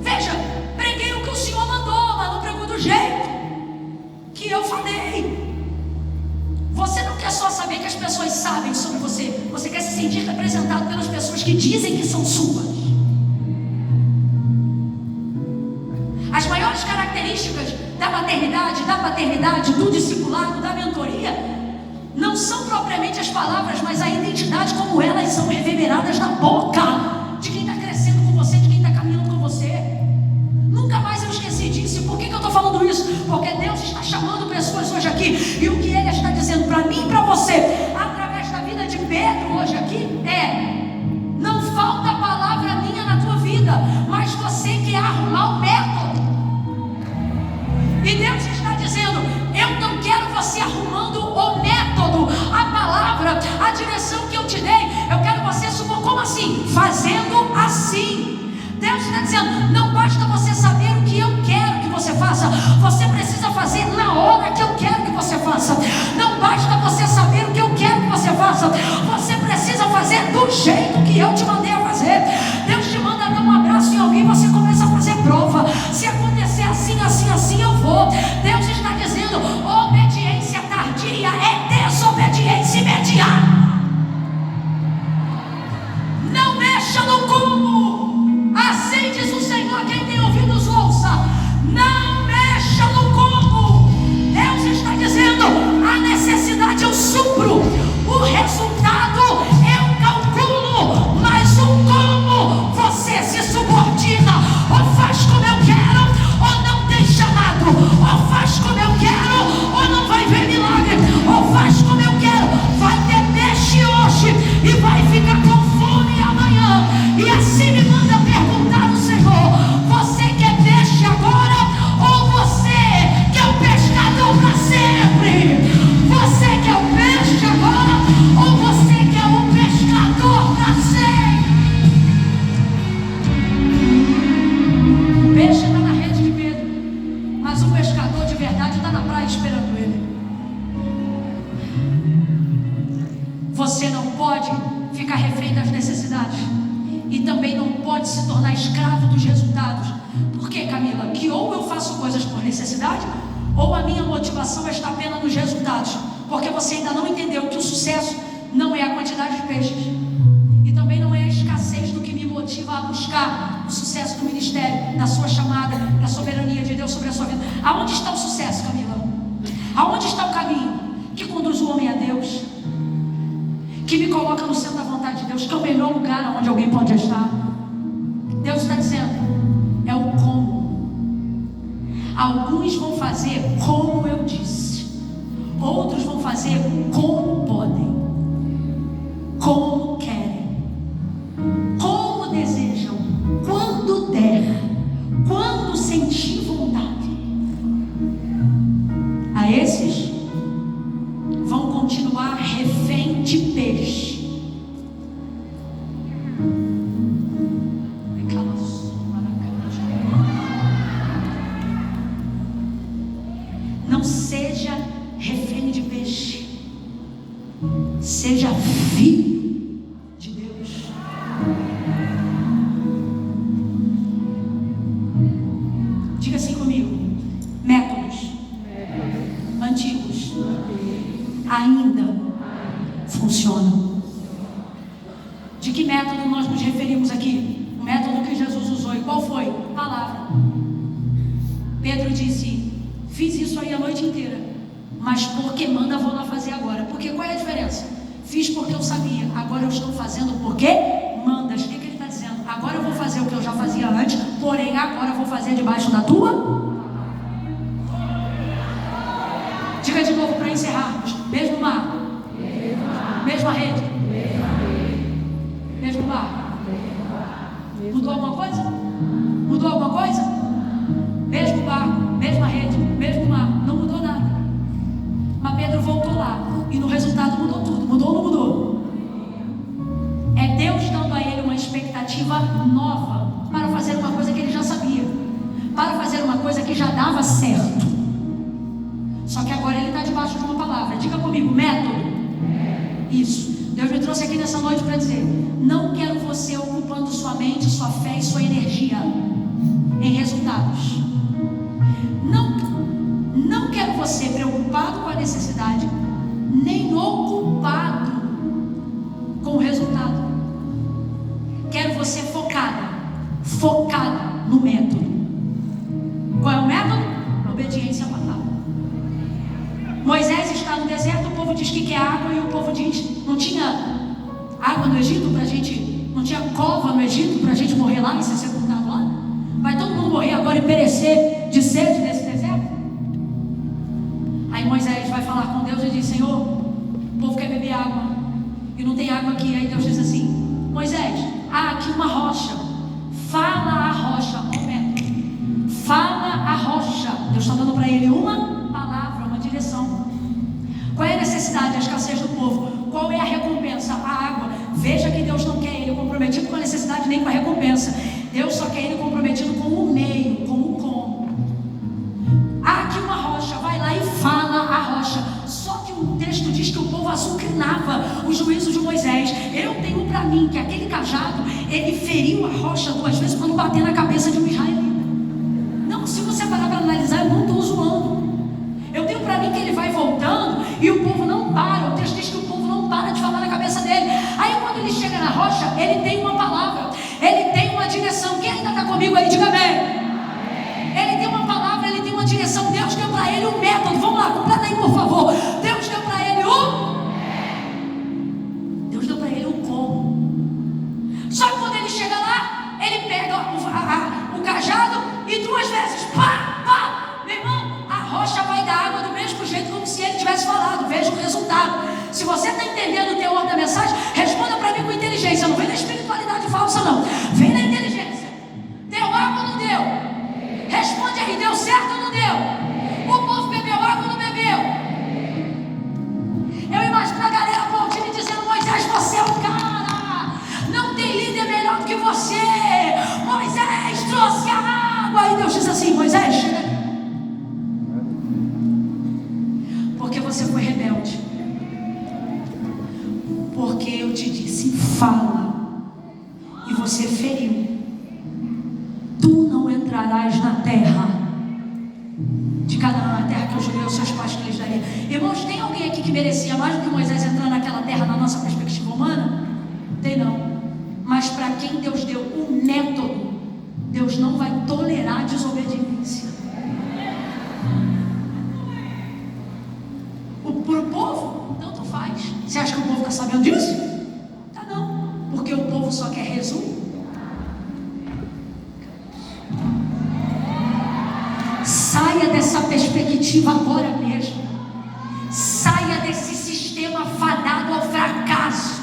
Veja, preguei o que o Senhor mandou, mas não pregou do jeito que eu falei. Você não quer só saber que as pessoas sabem sobre você, você quer se sentir representado pelas pessoas que dizem que são suas. As maiores características da maternidade, da paternidade, do discipulado, da mentoria, não são propriamente as palavras, mas a identidade como elas são reverberadas na boca de quem está crescendo com você, de quem está caminhando com você. Nunca mais eu esqueci disso. E por que eu estou falando isso? Porque Deus está chamando pessoas hoje aqui, e o que Ele está dizendo para mim e para você, através da vida de Pedro hoje aqui, é: não falta palavra minha na tua vida, mas você quer arrumar o método. E Deus está dizendo: eu não quero você arrumando o método, a palavra, a direção que eu te dei. Eu quero você supor, como assim? Fazendo assim. Deus está dizendo: não basta você saber o que eu quero que você faça, você precisa fazer na hora que eu quero que você faça. Não basta você saber o que eu quero que você faça, você precisa fazer do jeito que eu te mandei a fazer. Deus te manda dar um abraço em alguém, você começa a fazer prova. Se acontecer assim, assim, assim, eu vou. Deus está dizendo: obediência tardia é desobediência imediata. Não mexa no como. Assim diz o Senhor: quem tem ouvidos ouça. Não mexa no como. Deus está dizendo: a necessidade eu supro, o resultado eu calculo, mas o como você se subordina. Ou faz como eu quero, ou não tem chamado. Ou faz como eu quero, ou não vai ver milagre. Ou faz como eu quero, vai ter peixe hoje e vai ficar com fome amanhã. E assim me manda perguntar o Senhor: você quer peixe agora, ou você quer o pescador para sempre? Você quer o peixe agora, ou você quer o pescador para sempre? O peixe está na rede de Pedro, mas o pescador de verdade está na praia esperando ele. Você não pode ficar refém das necessidades, e também não pode se tornar escravo dos resultados. Por quê, Camila? Que ou eu faço coisas por necessidade, ou a minha motivação está apenas nos resultados. Porque você ainda não entendeu que o sucesso não é a quantidade de peixes, e também não é a escassez do que me motiva a buscar o sucesso do ministério, da sua chamada, da soberania de Deus sobre a sua vida. Aonde está o sucesso, Camila? Aonde está o caminho que conduz o homem a Deus, que me coloca no centro da vontade de Deus, que é o melhor lugar onde alguém pode estar? Deus está dizendo: é o como. Alguns vão fazer como eu disse, outros vão fazer como podem, como querem, como desejam, quando der, quando sentir vontade. A esses vão continuar refém de peixe. Não seja refém de peixe, seja filho de Deus. Diga assim comigo: métodos antigos ainda funcionam. De que método nós nos referimos aqui? O método que Jesus usou. E qual foi? Palavra. Pedro disse: fiz isso aí a noite inteira, mas porque manda vou lá fazer agora. Porque qual é a diferença? Fiz porque eu sabia, agora eu estou fazendo porque mandas. O que ele está dizendo? Agora eu vou fazer o que eu já fazia antes, porém agora eu vou fazer debaixo da tua. Diga de novo para encerrarmos: mesmo mar, mesma rede, mesmo bar. Mudou alguma coisa? Mudou alguma coisa? Mesmo bar, mesma rede, mesmo mar. Não mudou nada. Mas Pedro voltou lá, e no resultado mudou tudo. Mudou ou não mudou? É Deus dando a ele uma expectativa nova para fazer uma coisa que ele já sabia, para fazer uma coisa que já dava certo. Só que agora ele está debaixo de uma palavra. Diga comigo: método. Isso. Deus me trouxe aqui nessa noite para dizer: não quero você ocupando sua mente, sua fé e sua energia energia em resultados. Não quero você preocupado com a necessidade, nem ocupado com o resultado. Quero você focado no método. Qual é o método? Obediência à palavra. Moisés está no deserto, o povo diz que quer água, e o povo diz: não tinha água no Egito pra gente, não tinha cova no Egito pra gente morrer lá e ser sepultado lá? Vai todo mundo morrer agora e perecer de sede nesse deserto? Aí Moisés vai falar com Deus e diz: Senhor, o povo quer beber água e não tem água aqui. Aí Deus diz assim: Moisés, há aqui uma rocha, fala a rocha, fala a rocha. Deus está dando para ele uma palavra, uma direção. Qual é a necessidade, a escassez do povo? Qual é a recompensa? A água. Veja que Deus não quer ele comprometido com a necessidade nem com a recompensa. Deus só quer ele comprometido com o meio, com o como. Há aqui uma rocha, vai lá e fala a rocha. Só que o texto diz que o povo azucrinava o juízo de Moisés. Eu tenho para mim que aquele cajado, ele feriu a rocha 2 vezes para não bater na cabeça de um israelita. Não, se você parar para analisar, eu não estou zoando. Eu tenho para mim que ele vai voltando e o povo não para. O texto diz que o povo não para de falar na cabeça dele. Aí quando ele chega na rocha, ele tem uma palavra, ele tem uma direção. Quem ainda está comigo aí, diga amém. Ele tem uma palavra, ele tem uma direção. Deus deu para ele um método. Vamos lá, completa aí por favor. Deus deu para ele Deus deu para ele um como. Só que quando ele chega lá, ele pega o cajado e 2 vezes, pá, meu irmão, a rocha vai dar água do mesmo jeito como se ele tivesse falado. Veja o resultado. Se você está entendendo o teor da mensagem, responda para mim com inteligência. Não vem na espiritualidade falsa, não. Vem na inteligência. Deu água ou não deu? Responde aí, deu certo ou não deu? O povo bebeu água ou não bebeu? Eu imagino a galera aplaudindo e dizendo: Moisés, você é o cara. Não tem líder melhor do que você. Moisés trouxe a água. E Deus diz assim: Moisés, chega aqui. Porque você foi rebelde. Porque eu te disse, fala, e você feriu. Tu não entrarás na terra de Canaã, a terra que eu jurei aos seus pais que lhes daria. Irmãos, tem alguém aqui que merecia mais do que Moisés entrar naquela terra na nossa perspectiva humana? Tem não. Mas para quem Deus deu um método, Deus não vai tolerar desobediência. Pro povo, tanto faz. Você acha que o povo está sabendo disso? Tá não. Porque o povo só quer resumo. Saia dessa perspectiva agora mesmo. Saia desse sistema fadado ao fracasso.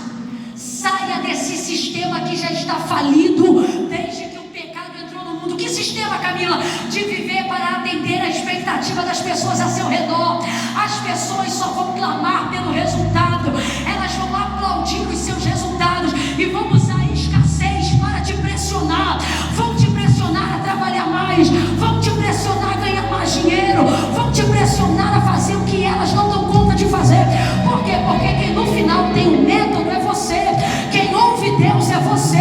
Saia desse sistema que já está falido desde que o pecado entrou no mundo. Que sistema, Camila? De viver para atender a expectativa das pessoas a seu redor. As pessoas só vão clamar pelo resultado. Elas vão aplaudir os seus resultados e vão usar a escassez para te pressionar. Vão te pressionar a trabalhar mais. Vão te pressionar a ganhar mais dinheiro. Vão te pressionar a fazer o que elas não dão conta de fazer. Por quê? Porque quem no final tem um método é você. Quem ouve Deus é você.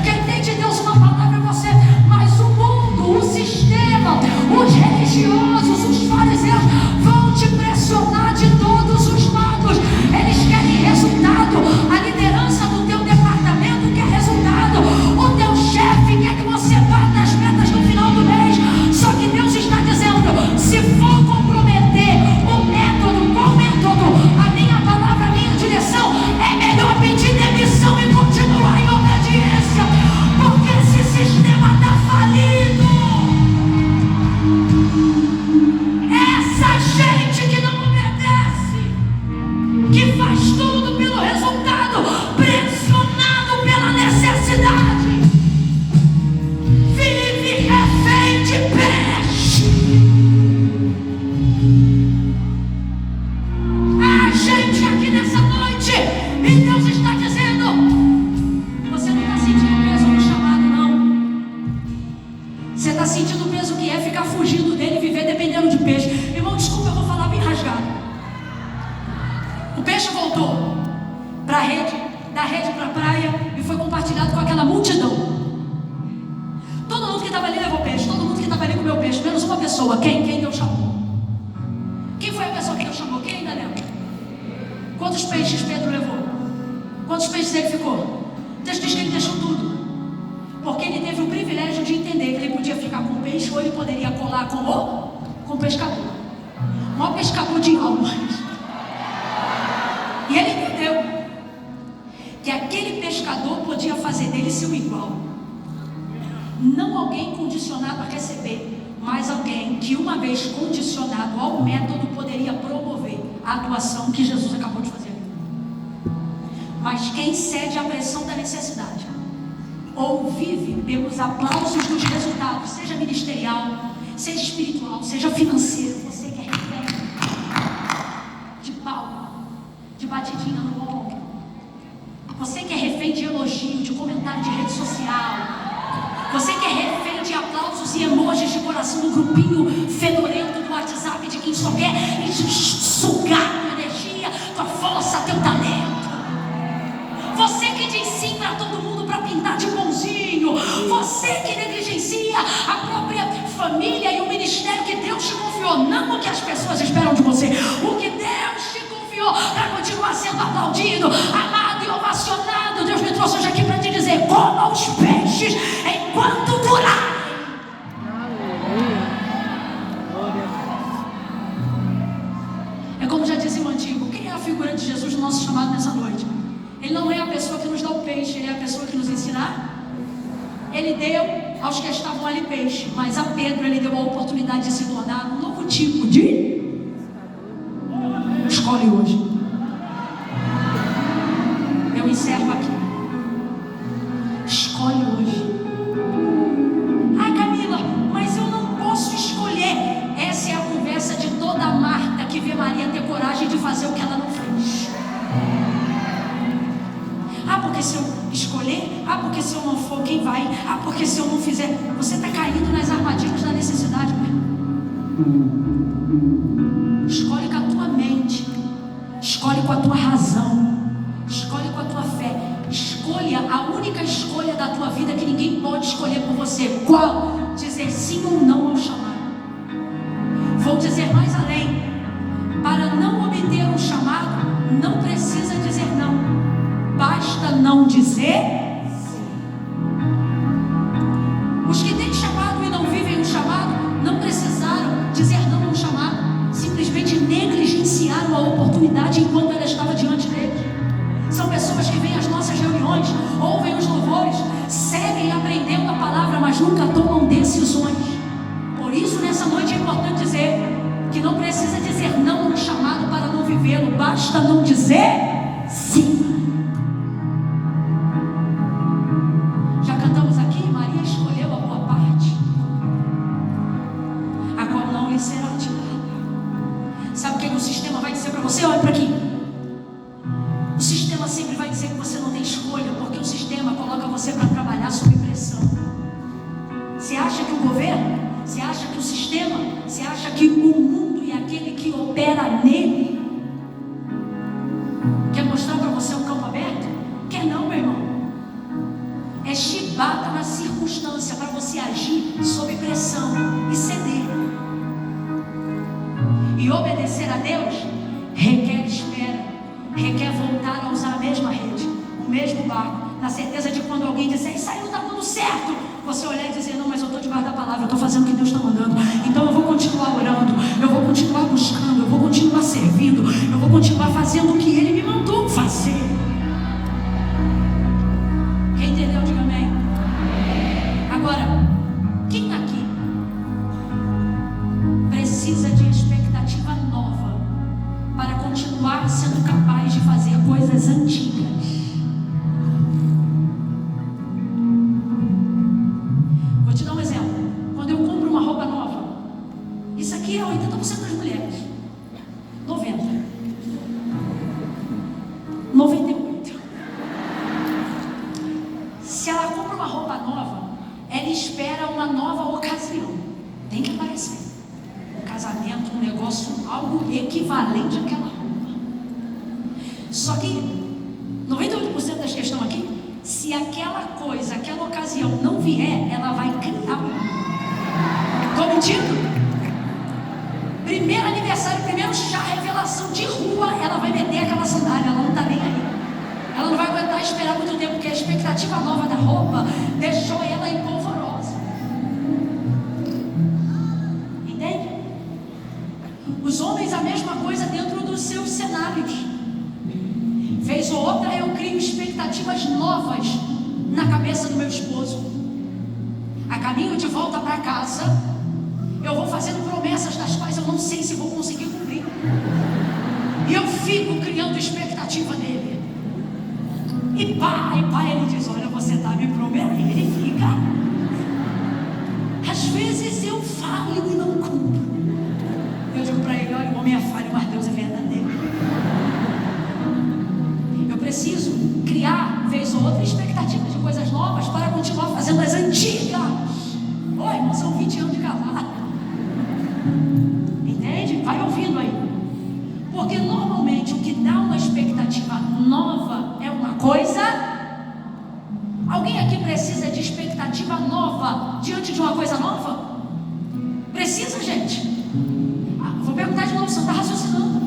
Quem tem de Deus uma palavra é você. Mas o mundo, o sistema, os religiosos, os fariseus vão te pressionar de todos os lados. Eles querem resultado. A liderança do teu departamento quer resultado. O teu chefe quer que você bata as metas no final do mês. Só que Deus está dizendo: se for comprometer o método com o método, a minha palavra, a minha direção, é melhor pedir demissão e continuar em obediência. Porque esse sistema está falido. Essa gente que não obedece, que faz tudo pelo resultado, pressionado pela necessidade, vive refém de peixe. A gente aqui nessa noite, e Deus está dizendo: você não está sentindo o peso do chamado, não. Você está sentindo o peso que é ficar fugindo dele e viver dependendo de peixe. Irmão, desculpa, eu vou falar bem rasgado. O peixe voltou para a rede, da rede para a praia, e foi compartilhado com aquela multidão. Todo pessoa. Quem Deus chamou? Quem foi a pessoa que Deus chamou? Quem ainda lembra? Quantos peixes Pedro levou? Quantos peixes ele ficou? O texto diz que ele deixou tudo, porque ele teve o privilégio de entender que ele podia ficar com o peixe ou ele poderia colar com o pescador. O maior pescador de almas. E ele entendeu que aquele pescador podia fazer dele seu igual. Não alguém condicionado a receber, mas alguém que, uma vez condicionado ao método, poderia promover a atuação que Jesus acabou de fazer. Mas quem cede à pressão da necessidade ou vive pelos aplausos dos resultados, seja ministerial, seja espiritual, seja financeiro, você que é refém de palma, de batidinha no ombro, você que é refém de elogio, de comentário de rede social, você que é refém de aplausos e emojis de coração no grupinho fedorento do WhatsApp de quem só quer sugar tua energia, tua força, teu talento. Você que diz sim para todo mundo para pintar de bonzinho. Você que negligencia a própria família e o ministério que Deus te confiou. Não o que as pessoas esperam de você. O que Deus te confiou para continuar sendo aplaudido, amado e ovacionado. Deus me trouxe hoje aqui para te dizer: coma os peixes enquanto durarem. É como já dizia o antigo: quem é a figura de Jesus no nosso chamado nessa noite? Ele não é a pessoa que nos dá o peixe, ele é a pessoa que nos ensina. Ele deu aos que estavam ali peixe, mas a Pedro ele deu a oportunidade de se tornar um novo tipo de... Escolhe hoje. Eu encerro aqui. Escolhe hoje. Ah, Camila, mas eu não posso escolher. Essa é a conversa de toda Marta que vê Maria ter coragem de fazer o que ela não fez. Ah, porque se eu escolher, ah, porque se eu não for, quem vai? Ah, porque se eu não fizer. Você está caindo nas armadilhas da necessidade, meu. Escolhe com a tua mente, escolhe com a tua razão, escolhe com a tua fé. Escolha a única escolha da tua vida que ninguém pode escolher por você. Qual? Dizer sim ou não ao chamado. Vou dizer mais além: para não obter um chamado, não precisa dizer não. Basta não dizer sim. Os que têm chamado e não vivem o chamado não precisaram dizer não ao chamado, simplesmente negligenciaram a oportunidade enquanto ela estava diante deles. São pessoas que vêm às nossas reuniões, ouvem os louvores, seguem aprendendo a palavra, mas nunca tomam decisões. Por isso, nessa noite é importante dizer que não precisa dizer não no chamado para não vivê-lo, basta não dizer sim. Você olha para aqui. O sistema sempre vai dizer que você não tem escolha, porque o sistema coloca você para trabalhar sob pressão. Você acha que o governo, você acha que o sistema, você acha que o mundo e aquele que opera nele quer mostrar para você um campo aberto? Quer não, meu irmão. É chibata na circunstância para você agir sob pressão e ceder. E obedecer a Deus requer espera, requer voltar a usar a mesma rede, o mesmo barco, na certeza de quando alguém disser: isso aí não está dando certo, você olhar e dizer: não, mas eu estou debaixo da palavra, eu estou fazendo o que Deus está mandando, então eu vou continuar orando, eu vou continuar buscando, eu vou continuar servindo, eu vou continuar fazendo o que Ele me mandou fazer. Quem entendeu, diga amém. Agora, quem está aqui precisa de expectativa nova para continuar sendo capaz de fazer coisas antigas? Vou te dar um exemplo. Quando eu compro uma roupa nova, isso aqui é 80% das mulheres, 90%, 98%. Se ela compra uma roupa nova, ela espera uma nova ocasião. Tem que aparecer casamento, um negócio, algo equivalente àquela roupa. Só que 98% das questões aqui, se aquela coisa, aquela ocasião não vier, ela vai criar uma. Estou mentindo? Primeiro aniversário, primeiro chá, revelação de rua, ela vai meter aquela sandália, ela não está nem aí. Ela não vai aguentar esperar muito tempo, porque a expectativa nova da roupa deixou ela empolvorosa. Entende? Os homens, a mesma coisa dentro dos seus cenários. Vez ou outra eu crio expectativas novas na cabeça do meu esposo. A caminho de volta para casa, eu vou fazendo promessas das quais eu não sei se vou conseguir cumprir. E eu fico criando expectativa nele. E pai, ele diz: olha, você está me prometendo. Ele fica. Às vezes eu falo e não cumpro. Eu digo para ele: olha, o homem é falho, mas Deus é verdadeiro. Eu preciso criar, vez ou outra, expectativas de coisas novas para continuar fazendo as antigas. Oi, irmão, são 20 anos de casado. Entende? Vai ouvindo aí. Porque normalmente o que dá uma expectativa nova é uma coisa. Alguém aqui precisa de expectativa nova diante de uma coisa nova? Precisa, gente? Vou perguntar de novo, você está raciocinando?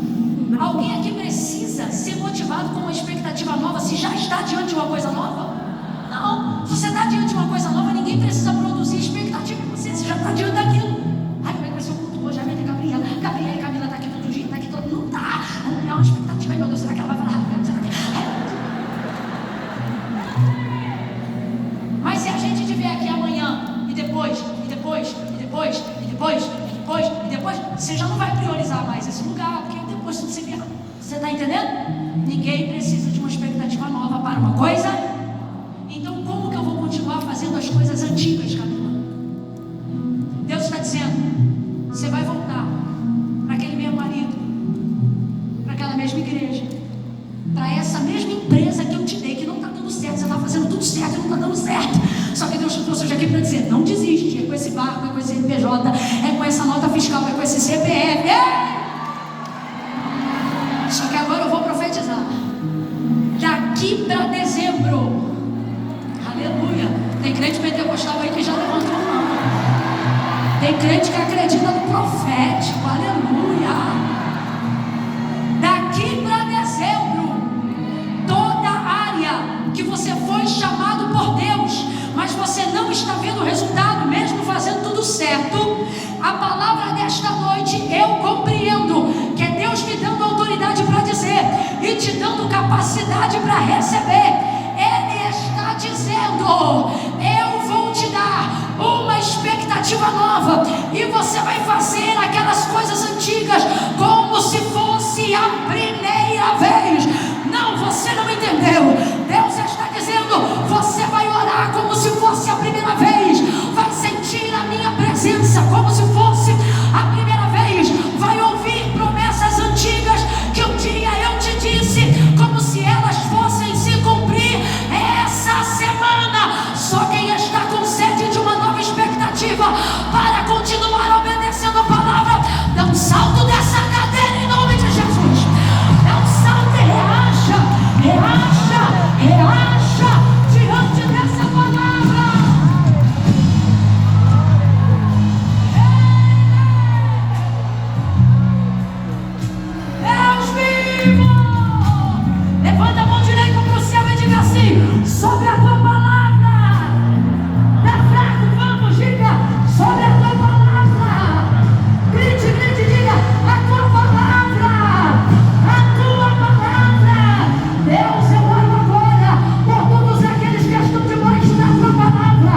Alguém aqui precisa ser motivado com uma expectativa nova se já está diante de uma coisa nova? Não. Se você está diante de uma coisa nova, ninguém precisa produzir expectativa em você. Você já está diante daquilo. Ai, como é que vai ser o culto hoje? Ai, vai ter Gabriela e Camila está aqui todo dia, está aqui todo. Não está. Não é uma expectativa. Ai, meu Deus, será que ela vai falar? Mas se a gente estiver aqui amanhã e depois, você já não vai priorizar mais esse lugar, porque depois tudo se vira. Você está entendendo? Ninguém precisa de uma expectativa nova para uma coisa. Então como que eu vou continuar fazendo as coisas antigas, Camila? Deus está dizendo: você vai voltar para aquele mesmo marido, para aquela mesma igreja, para essa mesma empresa que eu te dei, que não está dando certo. Você está fazendo tudo certo e não está dando certo. Só que Deus te trouxe hoje aqui para dizer: não desiste. É com esse barco, é com esse CNPJ, é com essa nota fiscal, é com esse CPF. Só que agora eu vou profetizar. Daqui para dezembro, aleluia. Tem crente pentecostal aí que já levantou a mão. Tem crente que acredita no profético, aleluia. Daqui para dezembro, toda área que você foi chamado por Deus, mas você não está vendo o resultado, mesmo fazendo tudo certo, a palavra desta noite eu compreendo que é Deus me dando autoridade para dizer e te dando capacidade para receber. Ele está dizendo: eu vou te dar uma expectativa nova, e você vai fazer aquelas coisas antigas como se fosse a primeira vez. Não, você não entendeu. Deus está dizendo: você vai orar como se fosse a primeira vez, vai sentir a minha presença como se fosse a primeira vez, vai ouvir promessas antigas que um dia eu te disse, como se elas fossem se cumprir essa semana. Só quem está com sede de uma nova expectativa para continuar obedecendo a palavra, dá um salto dessa cadeira em nome de Jesus. Dá um salto e reaja diante dessa palavra. Deus vivo! Levanta a mão direita para o céu e diga assim: sobre a tua palavra. Tá fraco, vamos, diga: sobre a tua palavra. Grite, diga: a tua palavra. A tua palavra. Deus, eu oro agora por todos aqueles que estão debaixo da tua palavra.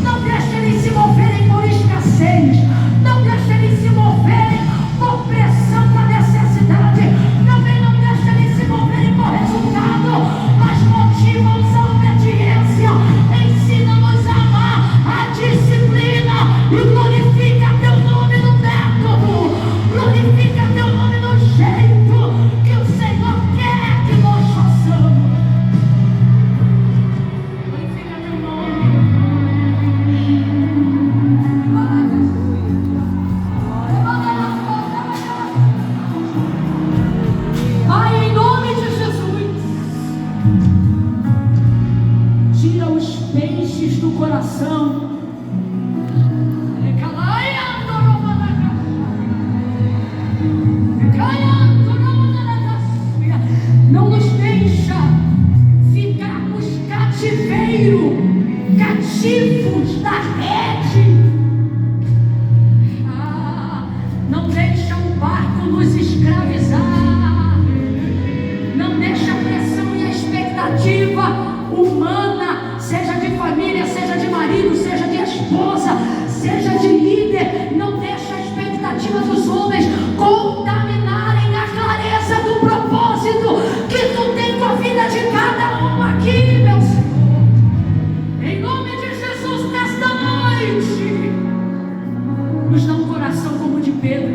Não deixe eles se moverem por escassez. Não deixe eles se moverem por pressão da necessidade. Também não deixe eles se moverem por resultado, mas motiva-os à obediência. Ensina-nos a amar a disciplina e glorifica teu nome no método. Glorifica teu nome no jeito que o Senhor quer que nós façamos. Glorifica teu nome. Pai, em nome de Jesus, tira os peixes do coração. objetivos da rede. Não deixa o barco nos escravizar. Não deixa a pressão e a expectativa humana, seja de família, seja de marido, seja de esposa, seja de líder. Não deixa a expectativa dos homens contaminarem a clareza do propósito que tu tem com a vida de cada um aqui, meu Senhor. Em nome de Jesus, nesta noite, nos dá um coração como o de Pedro,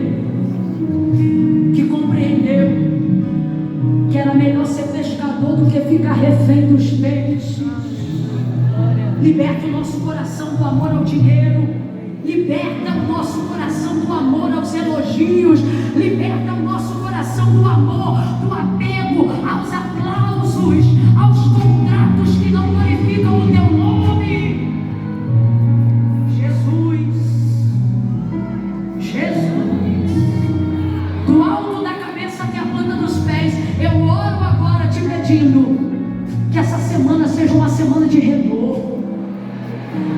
que compreendeu que era melhor ser pescador do que ficar refém dos peixes. Liberta o nosso coração do amor ao dinheiro. Liberta o nosso coração do amor aos elogios. Liberta o nosso coração do amor, do apego aos aplausos, aos contratos que não glorificam o teu nome. Jesus, do alto da cabeça até a planta dos pés, eu oro agora te pedindo que essa semana seja uma semana de renovo.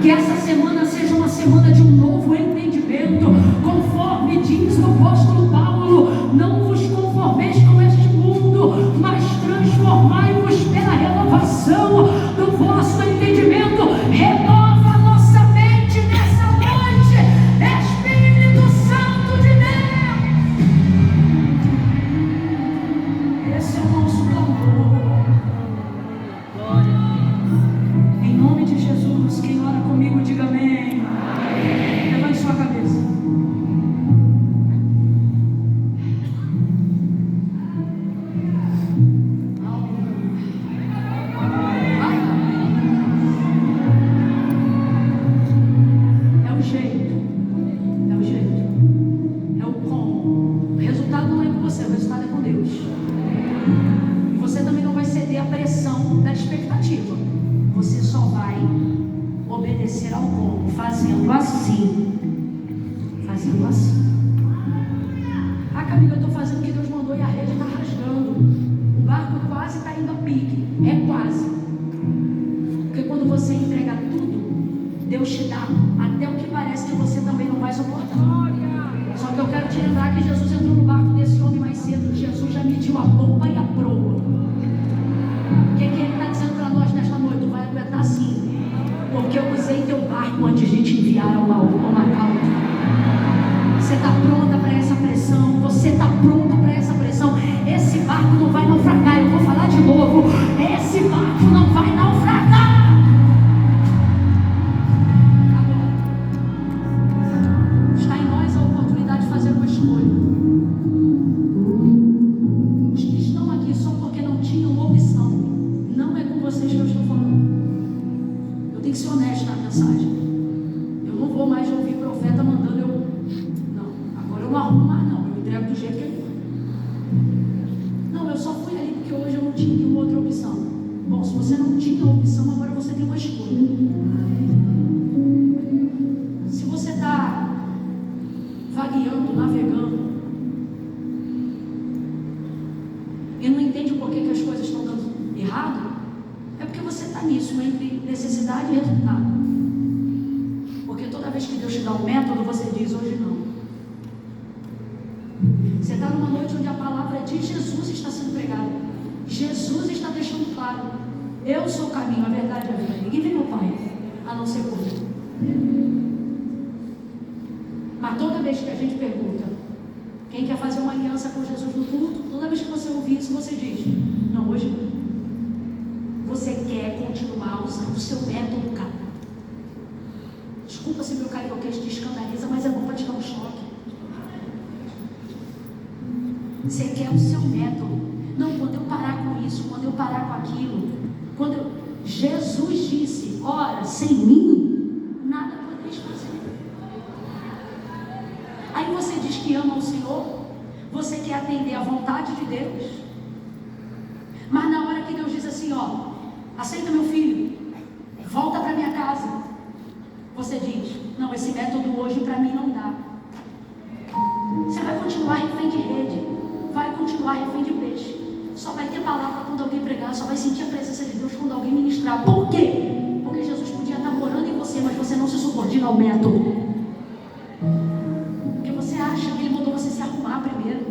Que essa semana seja uma semana de um novo entendimento, conforme diz o apóstolo Paulo: não vos conformeis com este mundo, mas transformai-vos pela renovação do vosso entendimento. Renova a nossa mente nessa noite, Espírito Santo de Deus. Esse é o nosso clamor. Em nome de Jesus, quem ora comigo, diga amém. Amém. Levante sua cabeça. É o jeito. É o como. O resultado não é com você, o resultado é com Deus. E você também não vai ceder à pressão da expectativa. Você só vai obedecer ao como, fazendo assim. Camila, eu estou fazendo o que Deus mandou e a rede está rasgando. O barco quase está indo a pique. É quase. Porque quando você entrega tudo, Deus te dá até o que parece que você também não vai suportar. Só que eu quero te lembrar que Jesus entrou no barco desse homem mais cedo. Jesus já mediu a polpa e a proa. O que ele está dizendo para nós nesta noite? Tu vai aguentar sim, porque eu usei teu barco antes de te enviar ao Macau. Você está pronta para essa pressão? Você está pronto para essa pressão? Esse barco não vai naufragar. Eu vou falar de novo. Esse barco não vai naufragar. Agora, está em nós a oportunidade de fazer uma escolha. Os que estão aqui só porque não tinham opção, não é com vocês que eu estou falando. Eu tenho que ser honesto na mensagem. Eu não vou mais ouvir profeta mandando eu. Não, agora eu não arrumo mais, não. Eu entrego do jeito que ele foi. Não, eu só fui ali porque hoje eu não tinha nenhuma outra opção. Bom, se você não tinha opção, agora você tem uma escolha. Se você está vagueando, navegando, e não entende por que as coisas estão dando errado, é porque você está nisso, entre necessidade e resultado. Porque toda vez que Deus te dá um método, você diz: hoje não. Você está numa noite onde a palavra de Jesus está sendo pregada. Jesus está deixando claro: eu sou o caminho, a verdade e a vida. Ninguém vem ao Pai a não ser por mim. Mas toda vez que a gente pergunta quem quer fazer uma aliança com Jesus no culto, toda vez que você ouvir isso, você diz: não, hoje não. Você quer continuar usando o seu método, cara. Desculpa se meu carioquês te escandaliza, mas é bom para te dar um choque. Você quer o seu método. Não, quando eu parar com isso, quando eu parar com aquilo, Jesus disse: ora, sem mim, nada podeis fazer. Aí você diz que ama o Senhor, você quer atender à vontade de Deus, mas na hora que Deus diz assim: ó, aceita meu filho, volta para minha casa, você diz: não, esse método hoje para mim não dá. Você vai continuar refém de rede, vai continuar refém de peixe. Só vai ter palavra quando alguém pregar, só vai sentir a presença de Deus quando alguém ministrar. Por quê? Porque Jesus podia estar morando em você o método. Porque você acha que ele mandou você se arrumar primeiro.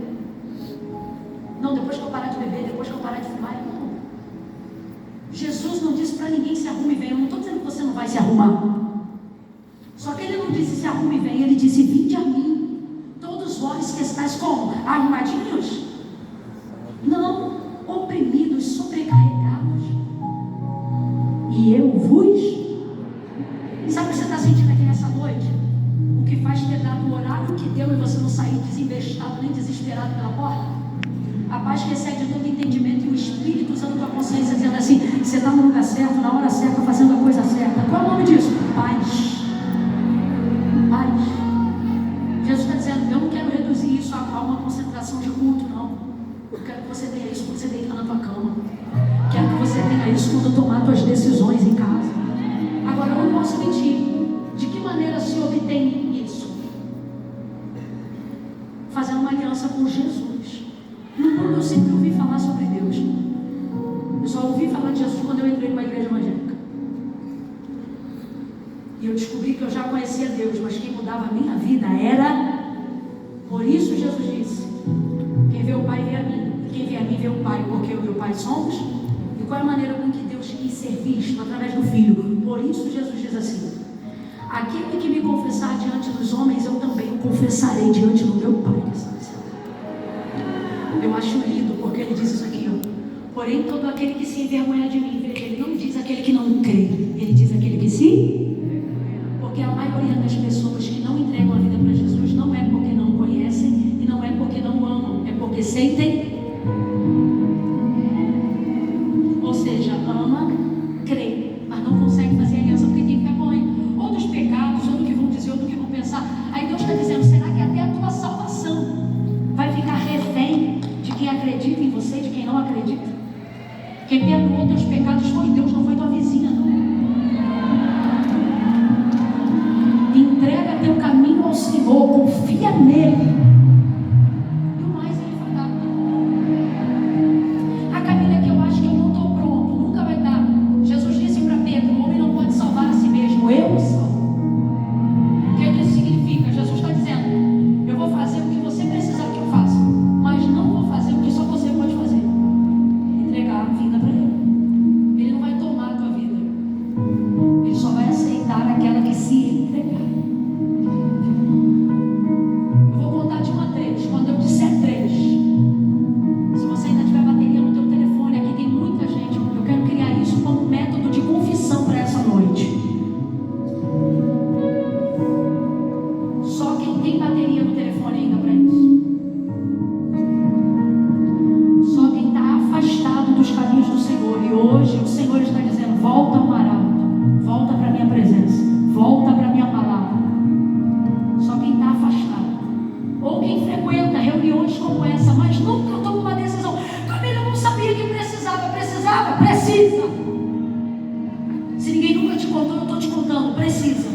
Não, depois que eu parar de beber, depois que eu parar de fumar, não. Jesus não disse para ninguém se arrume e venha. Eu não estou dizendo que você não vai se arrumar. Só que ele não disse se arrume e venha, ele disse vinde a mim. Todos vós que estáis como? Arrumadinhos? Não, oprimidos, sobrecarregados. E eu vos... Sabe o que você está sentindo aqui nessa noite? O que faz ter dado o horário que deu e você não sair desinvestado nem desesperado pela porta? A paz que excede todo entendimento e o Espírito usando tua consciência dizendo assim, você está no lugar certo, na hora certa, fazendo a coisa certa. Qual é o nome disso? Paz. Paz. Jesus está dizendo, eu não quero reduzir isso a uma concentração de culto, não. Eu quero que você tenha isso quando você deitar na tua cama. Quero que você tenha isso quando tomar suas decisões em casa. Agora, eu não posso mentir. De que maneira se obtém isso? Fazendo uma aliança com Jesus. No mundo eu sempre ouvi falar sobre Deus. Eu só ouvi falar de Jesus quando eu entrei numa igreja evangélica. E eu descobri que eu já conhecia Deus, mas quem mudava a minha vida era... Por isso Jesus disse, quem vê o Pai vê a mim, e quem vê a mim vê o Pai, porque eu e o Pai somos. E qual é a maneira com que Deus quis ser visto? Através do Filho. Por isso Jesus diz assim, aquele que me confessar diante dos homens, eu também o confessarei diante do meu Pai. Eu acho lindo, porque ele diz isso aqui, ó. Porém, todo aquele que se envergonha de mim, ele não diz aquele que não crê, ele diz aquele que se... Porque a maioria das pessoas que não entregam a vida para Jesus não é porque não conhecem e não é porque não amam, é porque sentem. Ou seja, ama, crê, mas não consegue fazer aliança porque tem vergonha. Ou dos pecados, ou do que vão dizer, ou do que vão pensar. Aí Deus está dizendo, será que até a tua salvação vai ficar refém de quem acredita em você e de quem não acredita? Quem perdoou teus pecados foi Deus, não foi tua vizinha, não. Entrega teu caminho ao Senhor, confia nele. E o mais ele vai dar. A Camila que eu acho que eu não estou pronto, nunca vai dar. Jesus disse para Pedro, o homem não pode salvar a si mesmo, eu o salvo. O que isso significa? Jesus está dizendo, eu vou fazer o que você precisar que eu faça, mas não vou fazer o que só você pode fazer. Entregar a vida para ele. Ele não vai tomar a tua vida. Ele só vai aceitar aquela que se entregar. Eu vou contar de 1 a 3. Quando eu disser 3, se você ainda tiver bateria no teu telefone, aqui tem muita gente. Eu quero criar isso como método de confissão para essa noite. Só quem tem bateria no telefone ainda para isso. Só quem está afastado dos caminhos do Senhor. E hoje o Senhor está dizendo, volta ao arauto, volta para a minha presença, volta para a minha palavra. Só quem está afastado. Ou quem frequenta reuniões como essa, mas nunca tomou uma decisão. Camila, eu não sabia que precisava. Precisa. Se ninguém nunca te contou, eu estou te contando, precisa.